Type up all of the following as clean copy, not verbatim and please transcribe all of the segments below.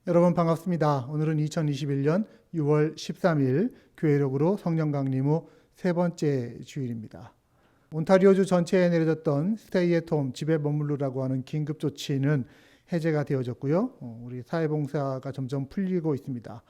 여러분 반갑습니다. 오늘은 2021년 6월 13일 교회력으로 성령 강림 후 세 번째 주일입니다. 온타리오주 전체에 내려졌던 스테이 앳 홈, 집에 머무르라고 하는 긴급 조치는 해제가 되어졌고요. 우리 사회봉사가 점점 풀리고 있습니다.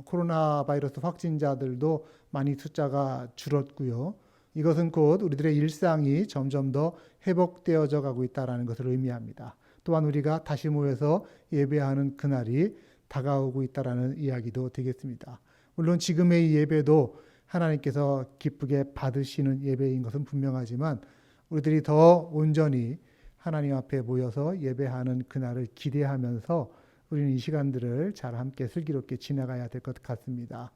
코로나 바이러스 확진자들도 많이 숫자가 줄었고요. 이것은 곧 우리들의 일상이 점점 더 회복되어져 가고 있다는 것을 의미합니다. 또한 우리가 다시 모여서 예배하는 그날이 다가오고 있다는 이야기도 되겠습니다. 물론 지금의 예배도 하나님께서 기쁘게 받으시는 예배인 것은 분명하지만 우리들이 더 온전히 하나님 앞에 모여서 예배하는 그날을 기대하면서 우리는 이 시간들을 잘 함께 슬기롭게 지나가야 될 것 같습니다.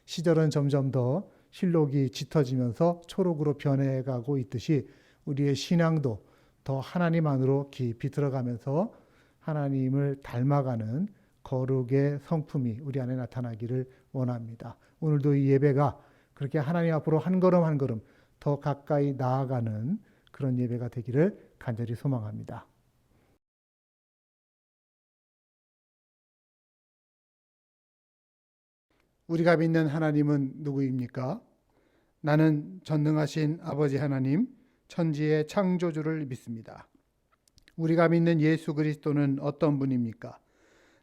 시절은 점점 더 실록이 짙어지면서 초록으로 변해가고 있듯이 우리의 신앙도 더 하나님 안으로 깊이 들어가면서 하나님을 닮아가는 거룩의 성품이 우리 안에 나타나기를 원합니다. 오늘도 이 예배가 그렇게 하나님 앞으로 한 걸음 한 걸음 더 가까이 나아가는 그런 예배가 되기를 간절히 소망합니다. 우리가 믿는 하나님은 누구입니까? 나는 전능하신 아버지 하나님, 천지의 창조주를 믿습니다. 우리가 믿는 예수 그리스도는 어떤 분입니까?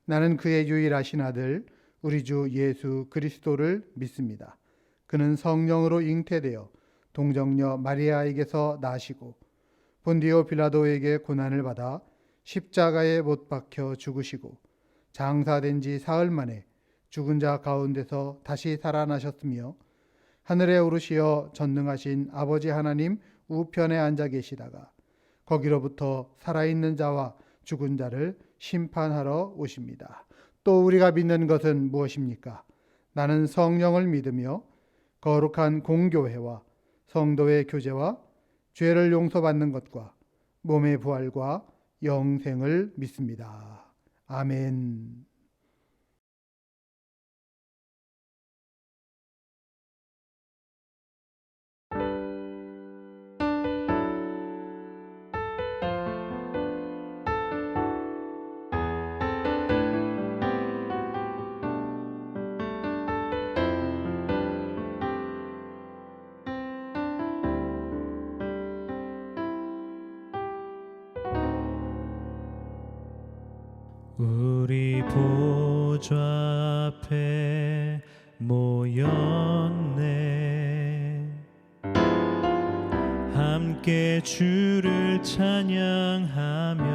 나는 그의 유일하신 아들, 우리 주 예수 그리스도를 믿습니다. 그는 성령으로 잉태되어 동정녀 마리아에게서 나시고 본디오 빌라도에게 고난을 받아 십자가에 못 박혀 죽으시고 장사된 지 사흘 만에 죽은 자 가운데서 다시 살아나셨으며 하늘에 오르시어 전능하신 아버지 하나님 우편에 앉아 계시다가 거기로부터 살아있는 자와 죽은 자를 심판하러 오십니다. 또 우리가 믿는 것은 무엇입니까? 나는 성령을 믿으며 거룩한 공교회와 성도의 교제와 죄를 용서받는 것과 몸의 부활과 영생을 믿습니다. 아멘. 우리 보좌 앞에 모였네. 함께 주를 찬양하며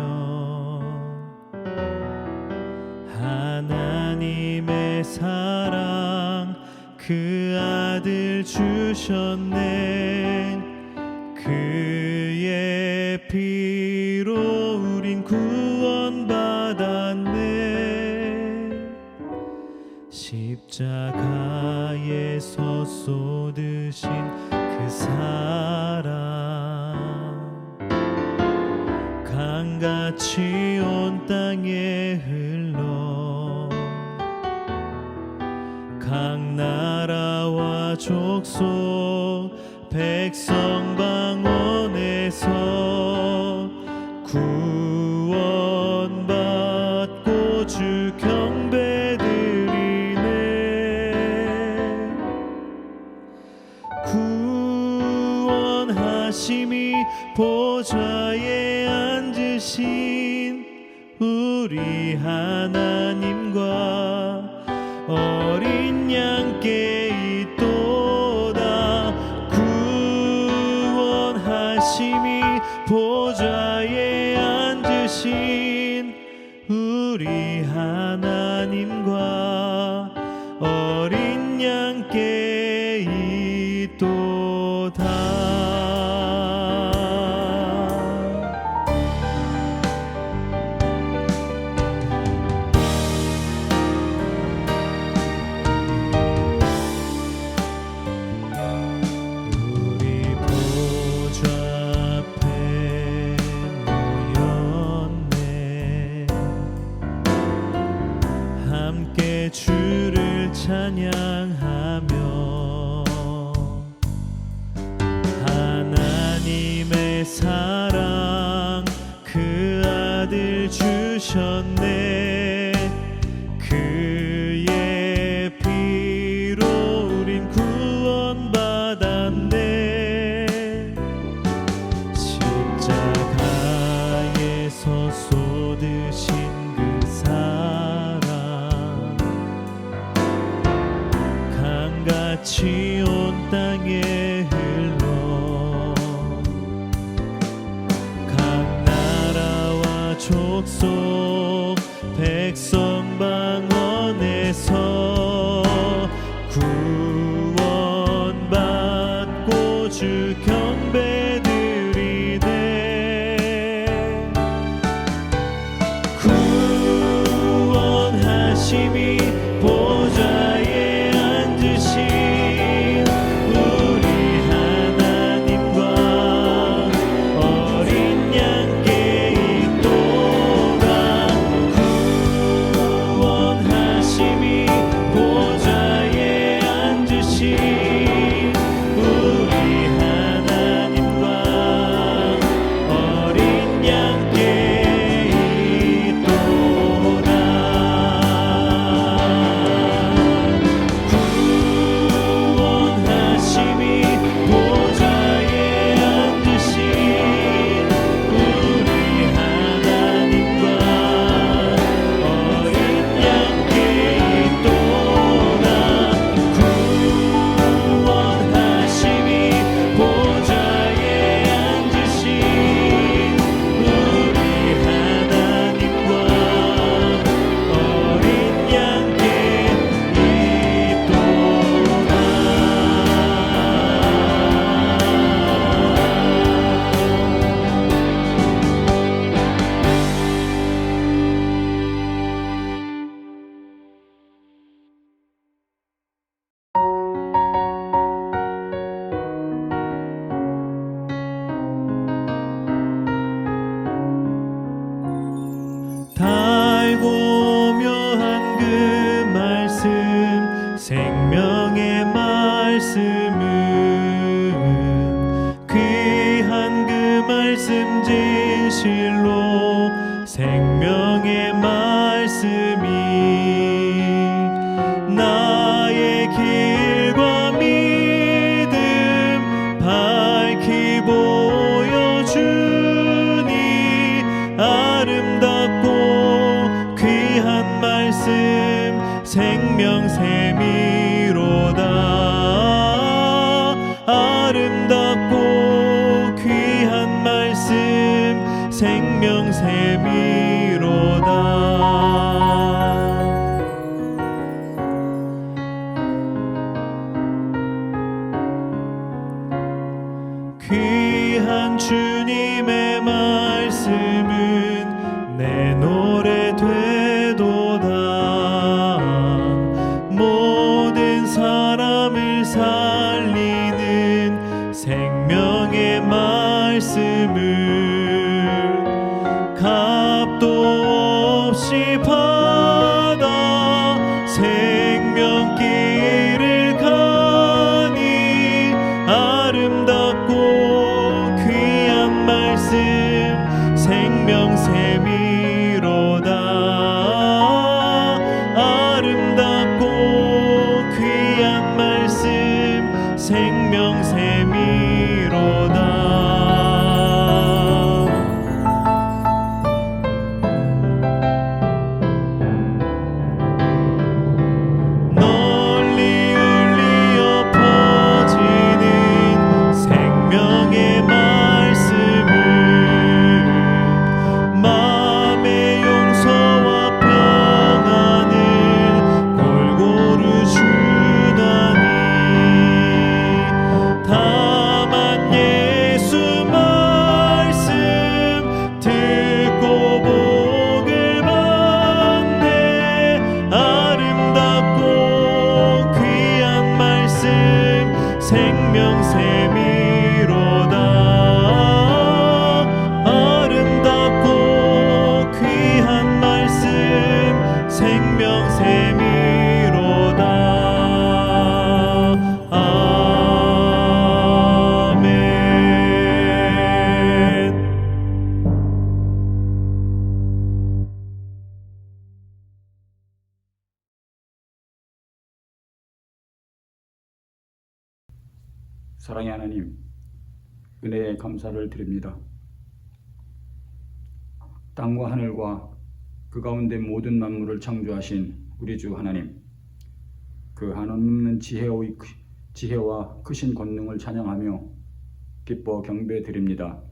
하나님의 사랑 그 아들 주셨네. 그의 피로 우린 구원받았네. 십자가에서 쏟으신 그 사랑 강같이 온 땅에 흘러 각 나라와 족속 백성 방언에서 구원받고 주 경배드리네. 구원하심이 보좌에 앉으신 우리 하나님과 어린 양께 있도다. 구원하심이 보좌에 앉으신 우리 하나님과 어린 양께 있도다. 경배드리네. 구원하심이 보좌에 앉으신 우리 하나님과 어린 양께 있도다. 구원하심이 보좌에 앉으신 우리 하나님과 어린 양께 있도다. 구원하심이 보좌에 앉으신 우리 하나님과 어린 양께 있도다. 구원하심이 보좌에 앉으신 우리 하나님과 어린 양께 달고 묘한 그 말씀, 생명의 말씀은 귀한 그 말씀 진실로 생명의 말씀이 나의 길과 믿음 밝히 보여주니 아름답고 귀한 말씀 생명샘이로다. 아름답고 귀한 말씀 생명샘이로다. 귀한 주님의 말씀은 내 노래 되도다. 모든 사람을 살리는 생명의 말씀을 값도 없이 받아 생명길을 가니 아름답고 귀한 말씀 생명샘이로다. 아름답고 귀한 말씀 생명샘이로다. 널리 울리어 퍼지는 생명의 말씀을 마음의 용서와 평안을 골고루 주나니 다만 예수 말씀 듣고 복을 받네. 아름답고 귀한 말씀 생명샘이로다. 아름답고 귀한 말씀 생명샘이로다. 아멘. 사랑의 하나님, 은혜에 감사를 드립니다. 땅과 하늘과 그 가운데 모든 만물을 창조하신 우리 주 하나님, 그 한없는 지혜와 크신 권능을 찬양하며 기뻐 경배드립니다.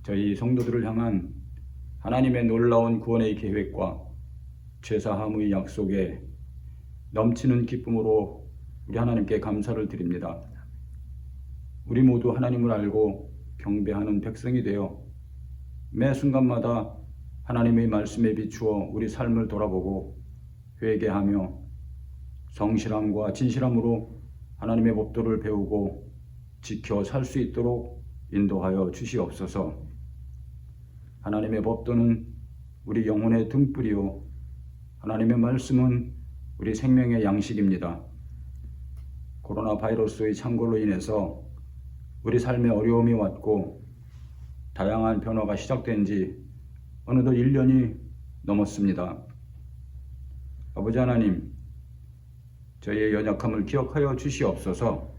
저희 성도들을 향한 하나님의 놀라운 구원의 계획과 죄사함의 약속에 넘치는 기쁨으로 우리 하나님께 감사를 드립니다. 우리 모두 하나님을 알고 경배하는 백성이 되어 매 순간마다 하나님의 말씀에 비추어 우리 삶을 돌아보고 회개하며 성실함과 진실함으로 하나님의 법도를 배우고 지켜 살 수 있도록 인도하여 주시옵소서. 하나님의 법도는 우리 영혼의 등불이요 하나님의 말씀은 우리 생명의 양식입니다. 코로나 바이러스의 창궐로 인해서 우리 삶에 어려움이 왔고 다양한 변화가 시작된 지 어느덧 1년이 넘었습니다. 아버지 하나님, 저희의 연약함을 기억하여 주시옵소서.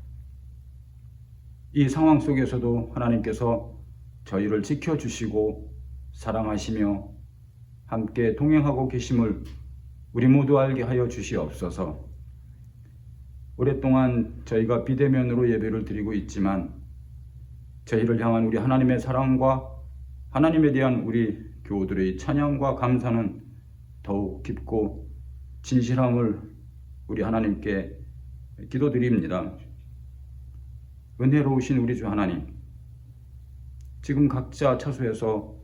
이 상황 속에서도 하나님께서 저희를 지켜주시고 사랑하시며 함께 동행하고 계심을 우리 모두 알게 하여 주시옵소서. 오랫동안 저희가 비대면으로 예배를 드리고 있지만 저희를 향한 우리 하나님의 사랑과 하나님에 대한 우리 교우들의 찬양과 감사는 더욱 깊고 진실함을 우리 하나님께 기도드립니다. 은혜로우신 우리 주 하나님, 지금 각자 처소에서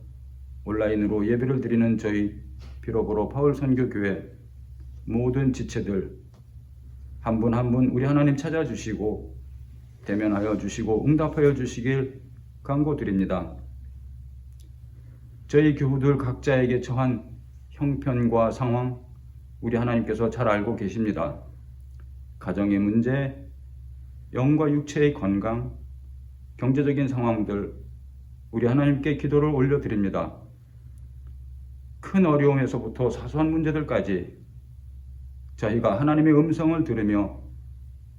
온라인으로 예배를 드리는 저희 비로보로 파울선교교회 모든 지체들 한 분 한 분 우리 하나님 찾아주시고 대면하여 주시고 응답하여 주시길 간구드립니다. 저희 교우들 각자에게 처한 형편과 상황 우리 하나님께서 잘 알고 계십니다. 가정의 문제, 영과 육체의 건강, 경제적인 상황들 우리 하나님께 기도를 올려드립니다. 큰 어려움에서부터 사소한 문제들까지 저희가 하나님의 음성을 들으며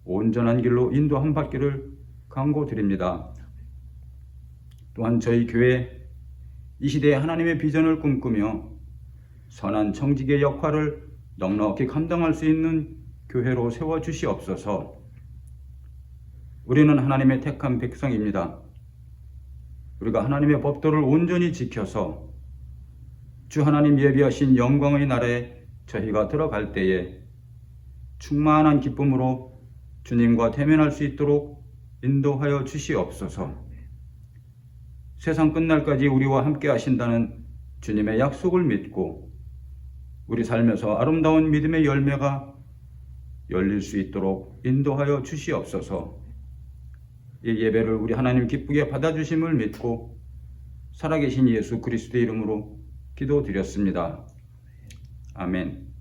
온전한 길로 인도한 받기를 간구드립니다. 또한 저희 교회 이 시대에 하나님의 비전을 꿈꾸며 선한 청지기의 역할을 넉넉히 감당할 수 있는 교회로 세워주시옵소서. 우리는 하나님의 택한 백성입니다. 우리가 하나님의 법도를 온전히 지켜서 주 하나님 예비하신 영광의 나라에 저희가 들어갈 때에 충만한 기쁨으로 주님과 대면할 수 있도록 인도하여 주시옵소서. 세상 끝날까지 우리와 함께 하신다는 주님의 약속을 믿고 우리 삶에서 아름다운 믿음의 열매가 열릴 수 있도록 인도하여 주시옵소서. 이 예배를 우리 하나님 기쁘게 받아주심을 믿고 살아계신 예수 그리스도의 이름으로 기도드렸습니다. 아멘.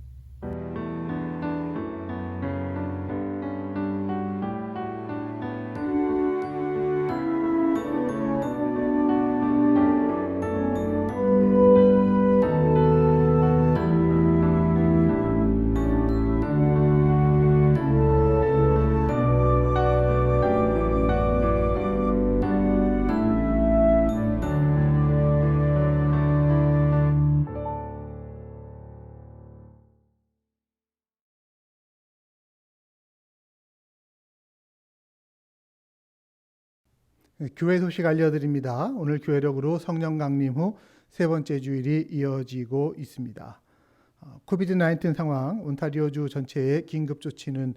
교회 소식 알려드립니다. 오늘 교회력으로 성령 강림 후 세 번째 주일이 이어지고 있습니다. 코비드-19 상황, 온타리오주 전체의 긴급 조치는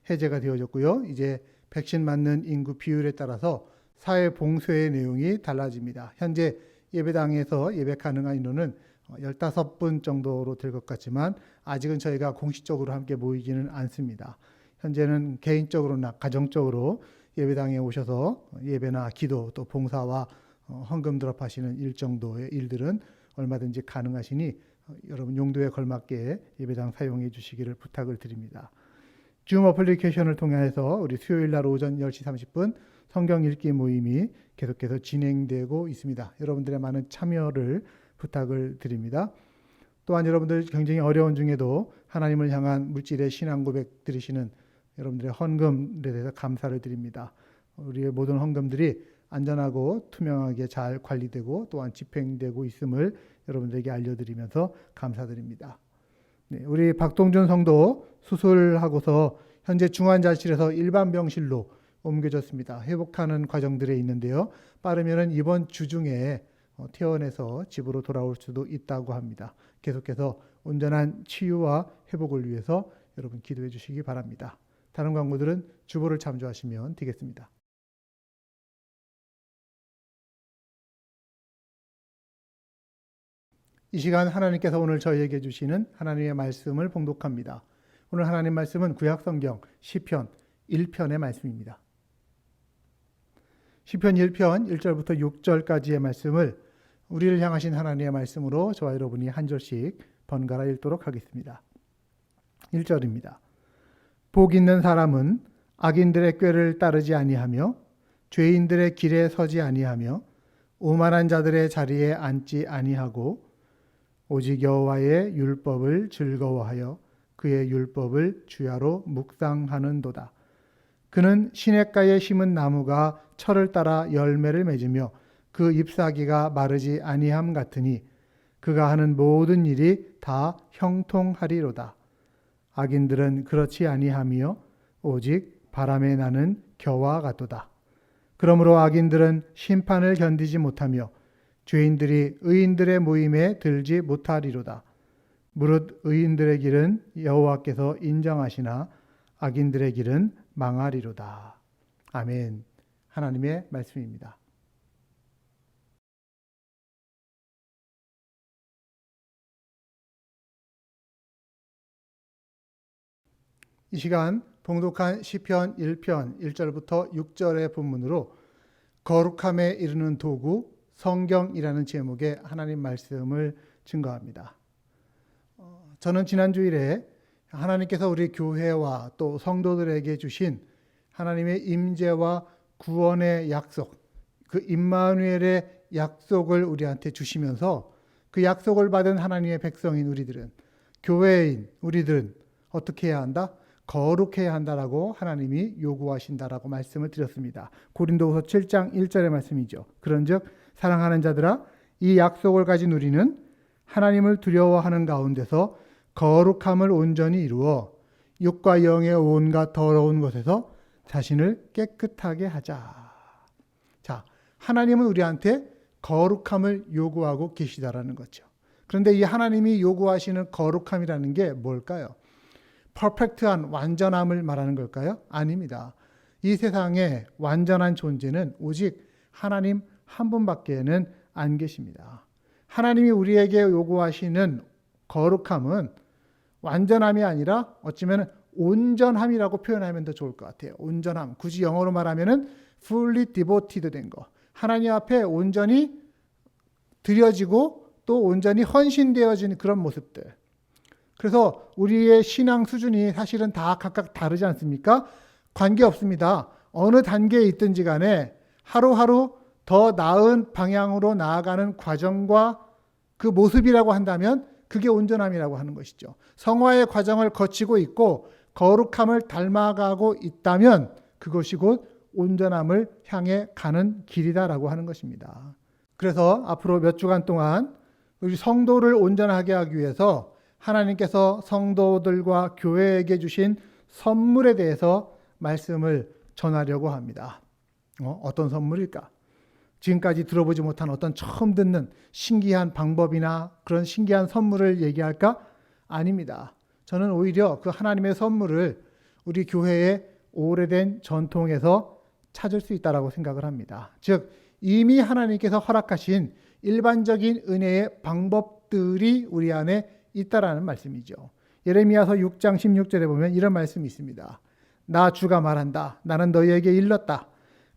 해제가 되어졌고요. 이제 백신 맞는 인구 비율에 따라서 사회 봉쇄의 내용이 달라집니다. 현재 예배당에서 예배 가능한 인원은 15분 정도로 될 것 같지만 아직은 저희가 공식적으로 함께 모이지는 않습니다. 현재는 개인적으로나 가정적으로 예배당에 오셔서 예배나 기도 또 봉사와 헌금 드롭하시는 정도의 일들은 얼마든지 가능하시니 여러분 용도에 걸맞게 예배당 사용해 주시기를 부탁을 드립니다. 줌 어플리케이션을 통해서 우리 수요일 날 오전 10시 30분 성경 읽기 모임이 계속해서 진행되고 있습니다. 여러분들의 많은 참여를 부탁을 드립니다. 또한 여러분들 굉장히 어려운 중에도 하나님을 향한 물질의 신앙 고백 들으시는 여러분들의 헌금에 대해서 감사를 드립니다. 우리의 모든 헌금들이 안전하고 투명하게 잘 관리되고 또한 집행되고 있음을 여러분들에게 알려드리면서 감사드립니다. 네, 우리 박동준 성도 수술하고서 현재 중환자실에서 일반 병실로 옮겨졌습니다. 회복하는 과정들에 있는데요. 빠르면 이번 주 중에 퇴원해서 집으로 돌아올 수도 있다고 합니다. 계속해서 온전한 치유와 회복을 위해서 여러분 기도해 주시기 바랍니다. 다른 광고들은 주보를 참조하시면 되겠습니다. 이 시간 하나님께서 오늘 저희에게 주시는 하나님의 말씀을 봉독합니다. 오늘 하나님 말씀은 구약성경 시편 1편의 말씀입니다. 시편 1편 1절부터 6절까지의 말씀을 우리를 향하신 하나님의 말씀으로 저와 여러분이 한 절씩 번갈아 읽도록 하겠습니다. 1절입니다. 복 있는 사람은 악인들의 꾀를 따르지 아니하며 죄인들의 길에 서지 아니하며 오만한 자들의 자리에 앉지 아니하고 오직 여호와의 율법을 즐거워하여 그의 율법을 주야로 묵상하는도다. 그는 시냇가에 심은 나무가 철을 따라 열매를 맺으며 그 잎사귀가 마르지 아니함 같으니 그가 하는 모든 일이 다 형통하리로다. 악인들은 그렇지 아니하며 오직 바람에 나는 겨와 같도다. 그러므로 악인들은 심판을 견디지 못하며 죄인들이 의인들의 모임에 들지 못하리로다. 무릇 의인들의 길은 여호와께서 인정하시나 악인들의 길은 망하리로다. 아멘. 하나님의 말씀입니다. 이 시간 봉독한 시편 1편 1절부터 6절의 본문으로 거룩함에 이르는 도구 성경이라는 제목의 하나님 말씀을 증거합니다. 저는 지난 주일에 하나님께서 우리 교회와 또 성도들에게 주신 하나님의 임재와 구원의 약속, 그 임마누엘의 약속을 우리한테 주시면서 그 약속을 받은 하나님의 백성인 우리들은, 교회인 우리들은 어떻게 해야 한다? 거룩해야 한다라고 하나님이 요구하신다라고 말씀을 드렸습니다. 고린도후서 7장 1절의 말씀이죠. 그런즉 사랑하는 자들아, 이 약속을 가진 우리는 하나님을 두려워하는 가운데서 거룩함을 온전히 이루어 육과 영의 온갖 더러운 것에서 자신을 깨끗하게 하자. 자, 하나님은 우리한테 거룩함을 요구하고 계시다라는 거죠. 그런데 이 하나님이 요구하시는 거룩함이라는 게 뭘까요? 퍼펙트한 완전함을 말하는 걸까요? 아닙니다. 이 세상에 완전한 존재는 오직 하나님 한 분밖에는 안 계십니다. 하나님이 우리에게 요구하시는 거룩함은 완전함이 아니라 어쩌면 온전함이라고 표현하면 더 좋을 것 같아요. 온전함. 굳이 영어로 말하면은 fully devoted 된 거. 하나님 앞에 온전히 드려지고 또 온전히 헌신되어진 그런 모습들. 그래서 우리의 신앙 수준이 사실은 다 각각 다르지 않습니까? 관계없습니다. 어느 단계에 있든지 간에 하루하루 더 나은 방향으로 나아가는 과정과 그 모습이라고 한다면 그게 온전함이라고 하는 것이죠. 성화의 과정을 거치고 있고 거룩함을 닮아가고 있다면 그것이 곧 온전함을 향해 가는 길이다라고 하는 것입니다. 그래서 앞으로 몇 주간 동안 우리 성도를 온전하게 하기 위해서 하나님께서 성도들과 교회에게 주신 선물에 대해서 말씀을 전하려고 합니다. 어떤 선물일까? 지금까지 들어보지 못한 어떤 처음 듣는 신기한 방법이나 그런 신기한 선물을 얘기할까? 아닙니다. 저는 오히려 그 하나님의 선물을 우리 교회의 오래된 전통에서 찾을 수 있다고 생각을 합니다. 즉 이미 하나님께서 허락하신 일반적인 은혜의 방법들이 우리 안에 있다라는 말씀이죠. 예레미야서 6장 16절에 보면 이런 말씀이 있습니다. 나 주가 말한다. 나는 너희에게 일렀다.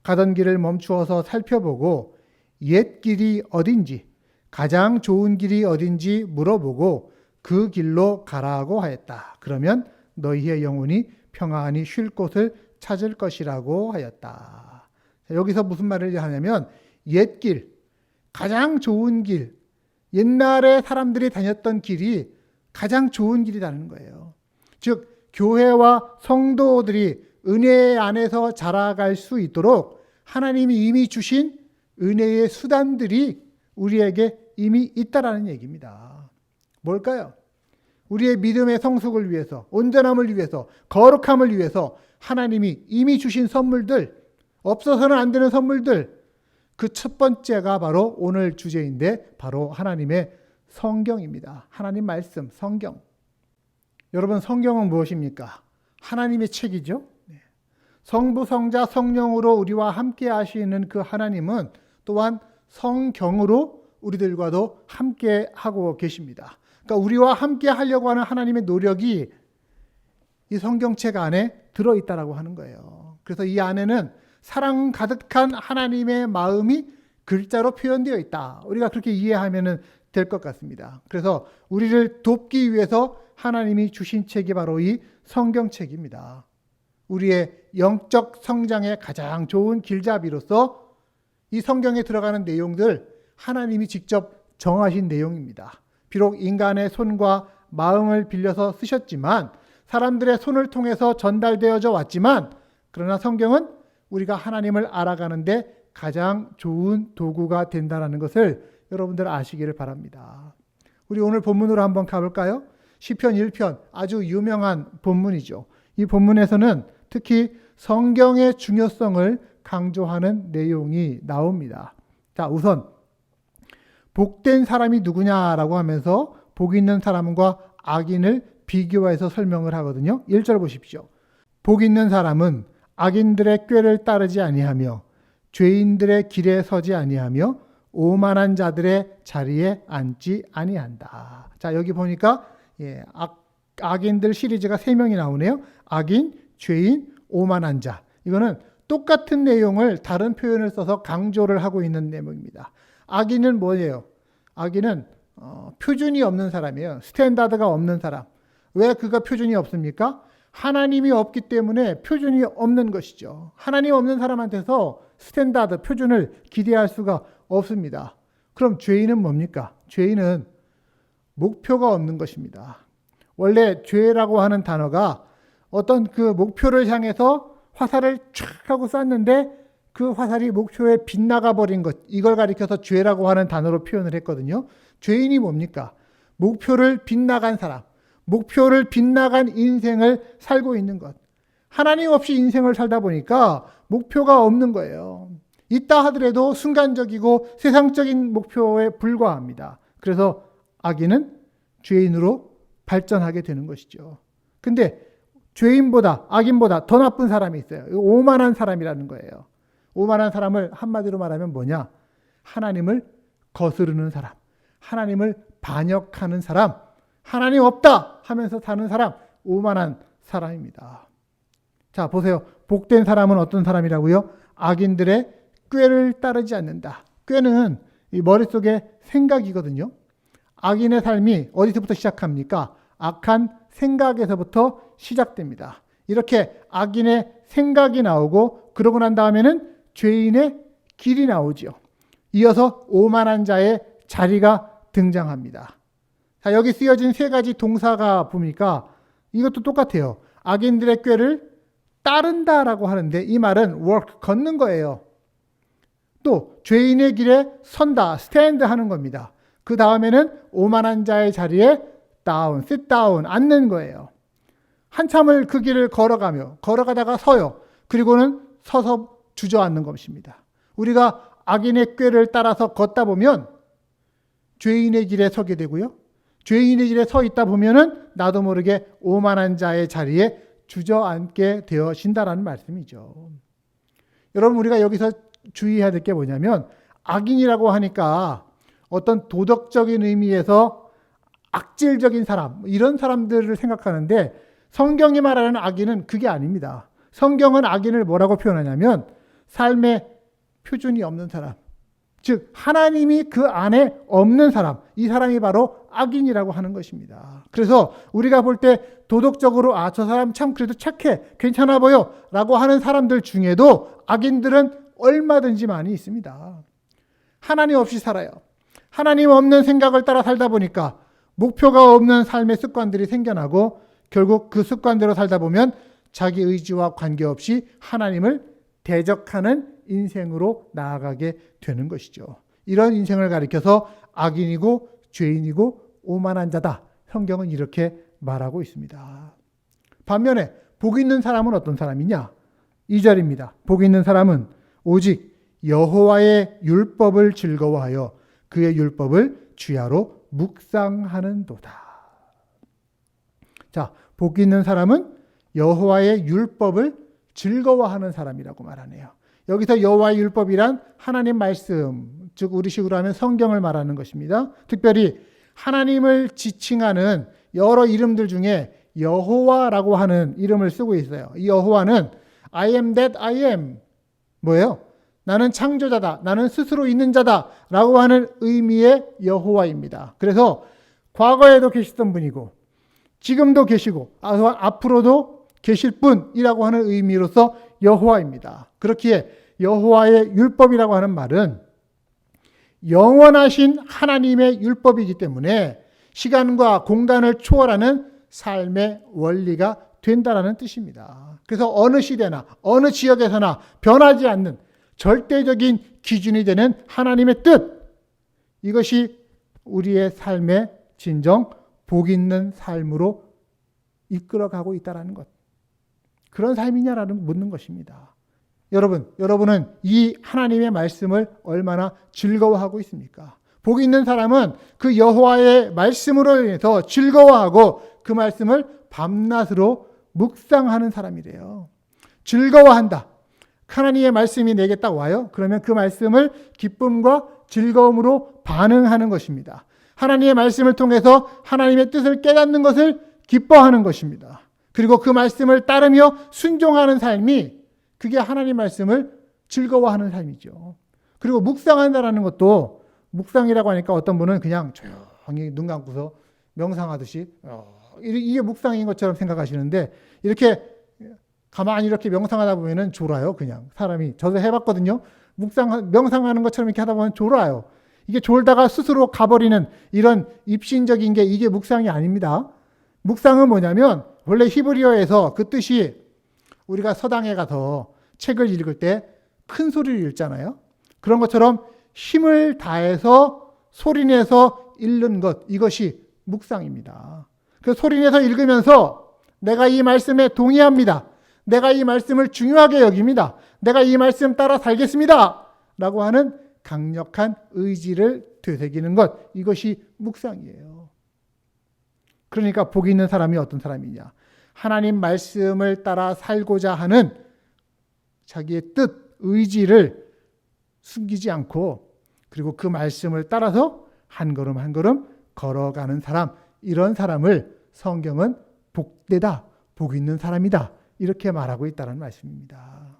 가던 길을 멈추어서 살펴보고 옛 길이 어딘지 가장 좋은 길이 어딘지 물어보고 그 길로 가라고 하였다. 그러면 너희의 영혼이 평안히 쉴 곳을 찾을 것이라고 하였다. 여기서 무슨 말을 하냐면 옛 길, 가장 좋은 길, 옛날에 사람들이 다녔던 길이 가장 좋은 길이라는 거예요. 즉 교회와 성도들이 은혜 안에서 자라갈 수 있도록 하나님이 이미 주신 은혜의 수단들이 우리에게 이미 있다라는 얘기입니다. 뭘까요? 우리의 믿음의 성숙을 위해서, 온전함을 위해서, 거룩함을 위해서 하나님이 이미 주신 선물들, 없어서는 안 되는 선물들, 그 첫 번째가 바로 오늘 주제인데 바로 하나님의 성경입니다. 하나님 말씀, 성경. 여러분, 성경은 무엇입니까? 하나님의 책이죠. 성부, 성자, 성령으로 우리와 함께 하시는 그 하나님은 또한 성경으로 우리들과도 함께 하고 계십니다. 그러니까 우리와 함께 하려고 하는 하나님의 노력이 이 성경책 안에 들어있다라고 하는 거예요. 그래서 이 안에는 사랑 가득한 하나님의 마음이 글자로 표현되어 있다. 우리가 그렇게 이해하면 될 것 같습니다. 그래서 우리를 돕기 위해서 하나님이 주신 책이 바로 이 성경책입니다. 우리의 영적 성장에 가장 좋은 길잡이로서 이 성경에 들어가는 내용들 하나님이 직접 정하신 내용입니다. 비록 인간의 손과 마음을 빌려서 쓰셨지만 사람들의 손을 통해서 전달되어져 왔지만 그러나 성경은 우리가 하나님을 알아가는데 가장 좋은 도구가 된다는 것을 여러분들 아시기를 바랍니다. 우리 오늘 본문으로 한번 가볼까요? 시편 1편 아주 유명한 본문이죠. 이 본문에서는 특히 성경의 중요성을 강조하는 내용이 나옵니다. 자, 우선 복된 사람이 누구냐라고 하면서 복 있는 사람과 악인을 비교해서 설명을 하거든요. 1절 보십시오. 복 있는 사람은 악인들의 꾀를 따르지 아니하며 죄인들의 길에 서지 아니하며 오만한 자들의 자리에 앉지 아니한다. 자, 여기 보니까 악인들 시리즈가 3명이 나오네요. 악인, 죄인, 오만한 자. 이거는 똑같은 내용을 다른 표현을 써서 강조를 하고 있는 내용입니다. 악인은 뭐예요? 악인은 표준이 없는 사람이에요. 스탠다드가 없는 사람. 왜 그가 표준이 없습니까? 하나님이 없기 때문에 표준이 없는 것이죠. 하나님 없는 사람한테서 스탠다드, 표준을 기대할 수가 없습니다. 그럼 죄인은 뭡니까? 죄인은 목표가 없는 것입니다. 원래 죄라고 하는 단어가 어떤 그 목표를 향해서 화살을 촥 하고 쐈는데 그 화살이 목표에 빗나가 버린 것, 이걸 가리켜서 죄라고 하는 단어로 표현을 했거든요. 죄인이 뭡니까? 목표를 빗나간 사람, 목표를 빗나간 인생을 살고 있는 것. 하나님 없이 인생을 살다 보니까 목표가 없는 거예요. 있다 하더라도 순간적이고 세상적인 목표에 불과합니다. 그래서 악인은 죄인으로 발전하게 되는 것이죠. 근데 죄인보다 악인보다 더 나쁜 사람이 있어요. 오만한 사람이라는 거예요. 오만한 사람을 한마디로 말하면 뭐냐? 하나님을 거스르는 사람, 하나님을 반역하는 사람, 하나님 없다 하면서 사는 사람, 오만한 사람입니다. 자, 보세요. 복된 사람은 어떤 사람이라고요? 악인들의 꾀를 따르지 않는다. 꾀는 이 머릿속에 생각이거든요. 악인의 삶이 어디서부터 시작합니까? 악한 생각에서부터 시작됩니다. 이렇게 악인의 생각이 나오고 그러고 난 다음에는 죄인의 길이 나오죠. 이어서 오만한 자의 자리가 등장합니다. 자, 여기 쓰여진 3가지 동사가 보니까 이것도 똑같아요. 악인들의 꾀를 따른다라고 하는데 이 말은 walk, 걷는 거예요. 또 죄인의 길에 선다, stand 하는 겁니다. 그 다음에는 오만한 자의 자리에 down, sit down, 앉는 거예요. 한참을 그 길을 걸어가다가 서요. 그리고는 서서 주저앉는 것입니다. 우리가 악인의 꾀를 따라서 걷다 보면 죄인의 길에 서게 되고요. 죄인의 길에 서 있다 보면은 나도 모르게 오만한 자의 자리에 주저앉게 되어진다라는 말씀이죠. 여러분, 우리가 여기서 주의해야 될 게 뭐냐면 악인이라고 하니까 어떤 도덕적인 의미에서 악질적인 사람, 이런 사람들을 생각하는데 성경이 말하는 악인은 그게 아닙니다. 성경은 악인을 뭐라고 표현하냐면 삶의 표준이 없는 사람, 즉 하나님이 그 안에 없는 사람, 이 사람이 바로 악인이라고 하는 것입니다. 그래서 우리가 볼 때 도덕적으로 저 사람 참 그래도 착해, 괜찮아 보여 라고 하는 사람들 중에도 악인들은 얼마든지 많이 있습니다. 하나님 없이 살아요. 하나님 없는 생각을 따라 살다 보니까 목표가 없는 삶의 습관들이 생겨나고 결국 그 습관대로 살다 보면 자기 의지와 관계없이 하나님을 대적하는 인생으로 나아가게 되는 것이죠. 이런 인생을 가리켜서 악인이고 죄인이고 오만한 자다. 성경은 이렇게 말하고 있습니다. 반면에 복 있는 사람은 어떤 사람이냐? 2절입니다. 복 있는 사람은 오직 여호와의 율법을 즐거워하여 그의 율법을 주야로 묵상하는도다. 자, 복 있는 사람은 여호와의 율법을 즐거워하는 사람이라고 말하네요. 여기서 여호와의 율법이란 하나님 말씀, 즉 우리식으로 하면 성경을 말하는 것입니다. 특별히 하나님을 지칭하는 여러 이름들 중에 여호와라고 하는 이름을 쓰고 있어요. 이 여호와는 I am that I am, 뭐예요? 나는 창조자다, 나는 스스로 있는 자다 라고 하는 의미의 여호와입니다. 그래서 과거에도 계시던 분이고 지금도 계시고 앞으로도 계실 분이라고 하는 의미로서 여호와입니다. 그렇기에 여호와의 율법이라고 하는 말은 영원하신 하나님의 율법이기 때문에 시간과 공간을 초월하는 삶의 원리가 된다라는 뜻입니다. 그래서 어느 시대나 어느 지역에서나 변하지 않는 절대적인 기준이 되는 하나님의 뜻, 이것이 우리의 삶의 진정 복 있는 삶으로 이끌어가고 있다는 것. 그런 삶이냐라는 묻는 것입니다. 여러분은 이 하나님의 말씀을 얼마나 즐거워하고 있습니까? 복 있는 사람은 그 여호와의 말씀으로 인해서 즐거워하고 그 말씀을 밤낮으로 묵상하는 사람이래요. 즐거워한다. 하나님의 말씀이 내게 딱 와요. 그러면 그 말씀을 기쁨과 즐거움으로 반응하는 것입니다. 하나님의 말씀을 통해서 하나님의 뜻을 깨닫는 것을 기뻐하는 것입니다. 그리고 그 말씀을 따르며 순종하는 삶이, 그게 하나님 말씀을 즐거워하는 삶이죠. 그리고 묵상한다라는 것도, 묵상이라고 하니까 어떤 분은 그냥 조용히 눈 감고서 명상하듯이 이게 묵상인 것처럼 생각하시는데, 이렇게 가만히 이렇게 명상하다 보면은 졸아요. 그냥 사람이. 저도 해봤거든요. 명상하는 것처럼 이렇게 하다 보면 졸아요. 이게 졸다가 스스로 가버리는 이런 입신적인 게, 이게 묵상이 아닙니다. 묵상은 뭐냐면 원래 히브리어에서 그 뜻이, 우리가 서당에 가서 책을 읽을 때 큰 소리를 읽잖아요. 그런 것처럼 힘을 다해서 소리내서 읽는 것, 이것이 묵상입니다. 그 소리내서 읽으면서 내가 이 말씀에 동의합니다. 내가 이 말씀을 중요하게 여깁니다. 내가 이 말씀 따라 살겠습니다. 라고 하는 강력한 의지를 되새기는 것, 이것이 묵상이에요. 그러니까 복 있는 사람이 어떤 사람이냐? 하나님 말씀을 따라 살고자 하는 자기의 뜻, 의지를 숨기지 않고, 그리고 그 말씀을 따라서 한 걸음 한 걸음 걸어가는 사람, 이런 사람을 성경은 복되다, 복 있는 사람이다, 이렇게 말하고 있다는 말씀입니다.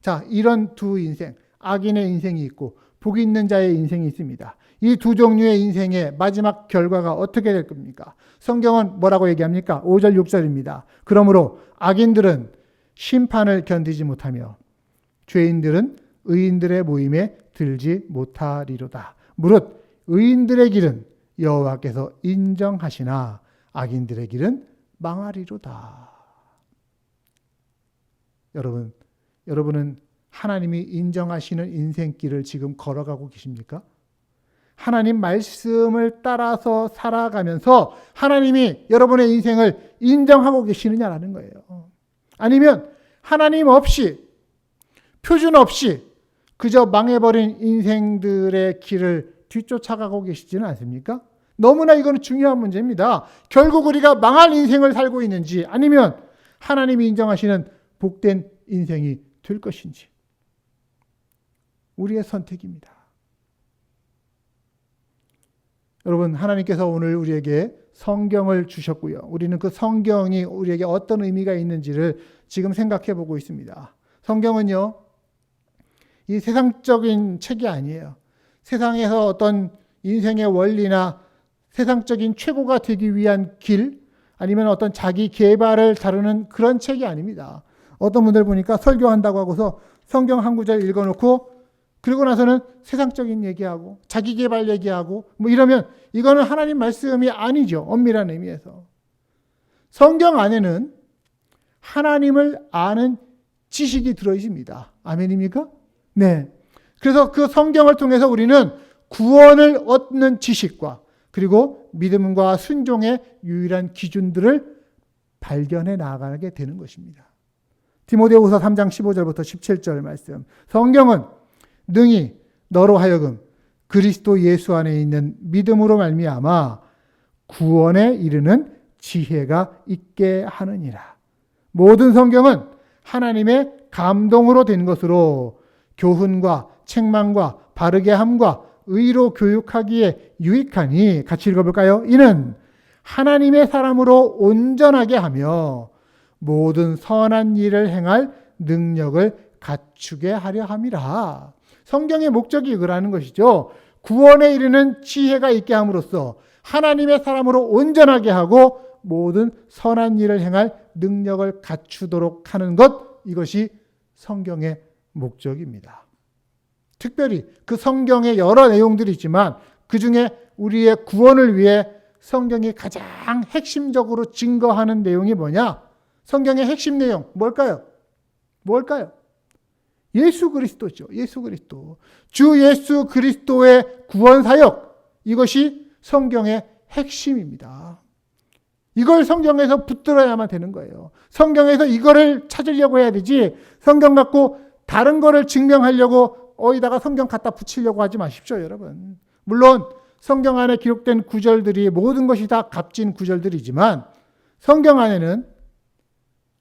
자, 이런 두 인생, 악인의 인생이 있고 복 있는 자의 인생이 있습니다. 이 두 종류의 인생의 마지막 결과가 어떻게 될 겁니까? 성경은 뭐라고 얘기합니까? 5절 6절입니다. 그러므로 악인들은 심판을 견디지 못하며 죄인들은 의인들의 모임에 들지 못하리로다. 무릇 의인들의 길은 여호와께서 인정하시나 악인들의 길은 망하리로다. 여러분은 하나님이 인정하시는 인생길을 지금 걸어가고 계십니까? 하나님 말씀을 따라서 살아가면서 하나님이 여러분의 인생을 인정하고 계시느냐라는 거예요. 아니면 하나님 없이, 표준 없이 그저 망해버린 인생들의 길을 뒤쫓아가고 계시지는 않습니까? 너무나 이거는 중요한 문제입니다. 결국 우리가 망할 인생을 살고 있는지, 아니면 하나님이 인정하시는 복된 인생이 될 것인지, 우리의 선택입니다. 여러분, 하나님께서 오늘 우리에게 성경을 주셨고요. 우리는 그 성경이 우리에게 어떤 의미가 있는지를 지금 생각해 보고 있습니다. 성경은요, 이 세상적인 책이 아니에요. 세상에서 어떤 인생의 원리나 세상적인 최고가 되기 위한 길, 아니면 어떤 자기 개발을 다루는 그런 책이 아닙니다. 어떤 분들 보니까 설교한다고 하고서 성경 한 구절 읽어놓고 그리고 나서는 세상적인 얘기하고 자기 개발 얘기하고 뭐 이러면 이거는 하나님 말씀이 아니죠. 엄밀한 의미에서. 성경 안에는 하나님을 아는 지식이 들어있습니다. 아멘입니까? 네. 그래서 그 성경을 통해서 우리는 구원을 얻는 지식과 그리고 믿음과 순종의 유일한 기준들을 발견해 나가게 되는 것입니다. 디모데후서 3장 15절부터 17절 말씀. 성경은 능히 너로 하여금 그리스도 예수 안에 있는 믿음으로 말미암아 구원에 이르는 지혜가 있게 하느니라. 모든 성경은 하나님의 감동으로 된 것으로 교훈과 책망과 바르게 함과 의로 교육하기에 유익하니, 같이 읽어볼까요? 이는 하나님의 사람으로 온전하게 하며 모든 선한 일을 행할 능력을 갖추게 하려 함이라. 성경의 목적이 이거라는 것이죠. 구원에 이르는 지혜가 있게 함으로써 하나님의 사람으로 온전하게 하고 모든 선한 일을 행할 능력을 갖추도록 하는 것, 이것이 성경의 목적입니다. 특별히 그 성경에 여러 내용들이 있지만 그 중에 우리의 구원을 위해 성경이 가장 핵심적으로 증거하는 내용이 뭐냐? 성경의 핵심 내용 뭘까요? 예수 그리스도죠. 예수 그리스도. 주 예수 그리스도의 구원 사역, 이것이 성경의 핵심입니다. 이걸 성경에서 붙들어야만 되는 거예요. 성경에서 이거를 찾으려고 해야 되지, 성경 갖고 다른 거를 증명하려고 어디다가 성경 갖다 붙이려고 하지 마십시오, 여러분. 물론 성경 안에 기록된 구절들이 모든 것이 다 값진 구절들이지만 성경 안에는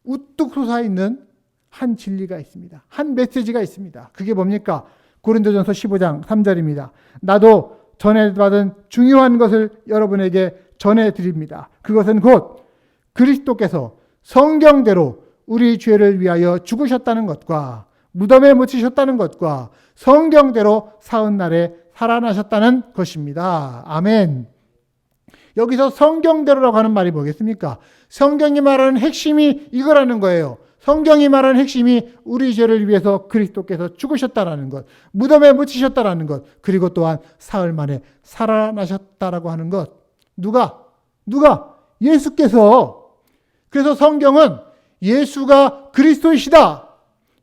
우뚝 솟아있는 한 진리가 있습니다. 한 메시지가 있습니다. 그게 뭡니까? 고린도전서 15장 3절입니다. 나도 전해받은 중요한 것을 여러분에게 전해드립니다. 그것은 곧 그리스도께서 성경대로 우리 죄를 위하여 죽으셨다는 것과 무덤에 묻히셨다는 것과 성경대로 사흘날에 살아나셨다는 것입니다. 아멘. 여기서 성경대로라고 하는 말이 뭐겠습니까? 성경이 말하는 핵심이 이거라는 거예요. 성경이 말하는 핵심이 우리 죄를 위해서 그리스도께서 죽으셨다라는 것, 무덤에 묻히셨다라는 것, 그리고 또한 사흘 만에 살아나셨다라고 하는 것. 누가? 예수께서. 그래서 성경은 예수가 그리스도이시다,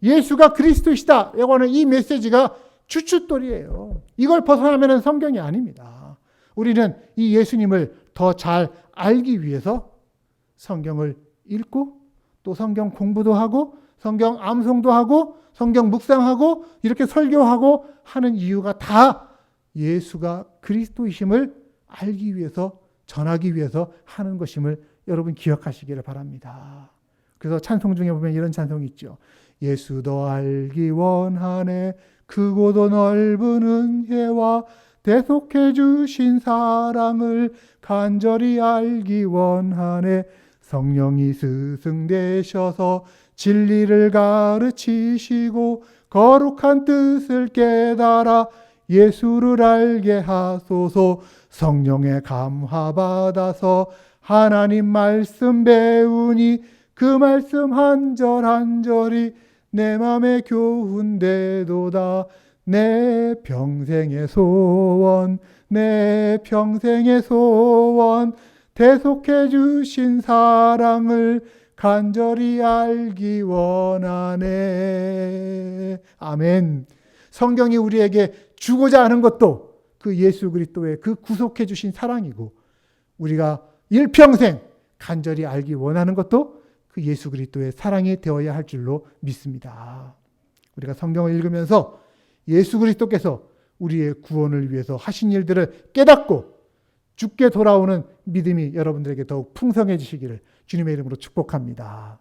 예수가 그리스도이시다 라고 하는 이 메시지가 추춧돌이에요. 이걸 벗어나면 성경이 아닙니다. 우리는 이 예수님을 더 잘 알기 위해서 성경을 읽고 또 성경 공부도 하고 성경 암송도 하고 성경 묵상하고 이렇게 설교하고 하는 이유가 다 예수가 그리스도이심을 알기 위해서, 전하기 위해서 하는 것임을 여러분 기억하시기를 바랍니다. 그래서 찬송 중에 보면 이런 찬송이 있죠. 예수 더 알기 원하네, 크고도 넓은 은혜와 대속해 주신 사랑을 간절히 알기 원하네, 성령이 스승되셔서 진리를 가르치시고 거룩한 뜻을 깨달아 예수를 알게 하소서, 성령의 감화 받아서 하나님 말씀 배우니 그 말씀 한 절 한 절이 내 맘에 교훈되도다. 내 평생의 소원, 내 평생의 소원, 대속해 주신 사랑을 간절히 알기 원하네. 아멘. 성경이 우리에게 주고자 하는 것도 그 예수 그리스도의 그 구속해 주신 사랑이고, 우리가 일평생 간절히 알기 원하는 것도 그 예수 그리스도의 사랑이 되어야 할 줄로 믿습니다. 우리가 성경을 읽으면서 예수 그리스도께서 우리의 구원을 위해서 하신 일들을 깨닫고 죽게 돌아오는 믿음이 여러분들에게 더욱 풍성해지시기를 주님의 이름으로 축복합니다.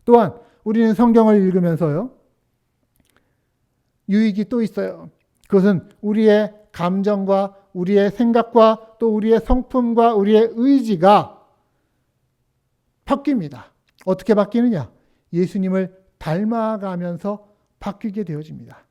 또한 우리는 성경을 읽으면서요, 유익이 또 있어요. 그것은 우리의 감정과 우리의 생각과 또 우리의 성품과 우리의 의지가 바뀝니다. 어떻게 바뀌느냐? 예수님을 닮아가면서 바뀌게 되어집니다.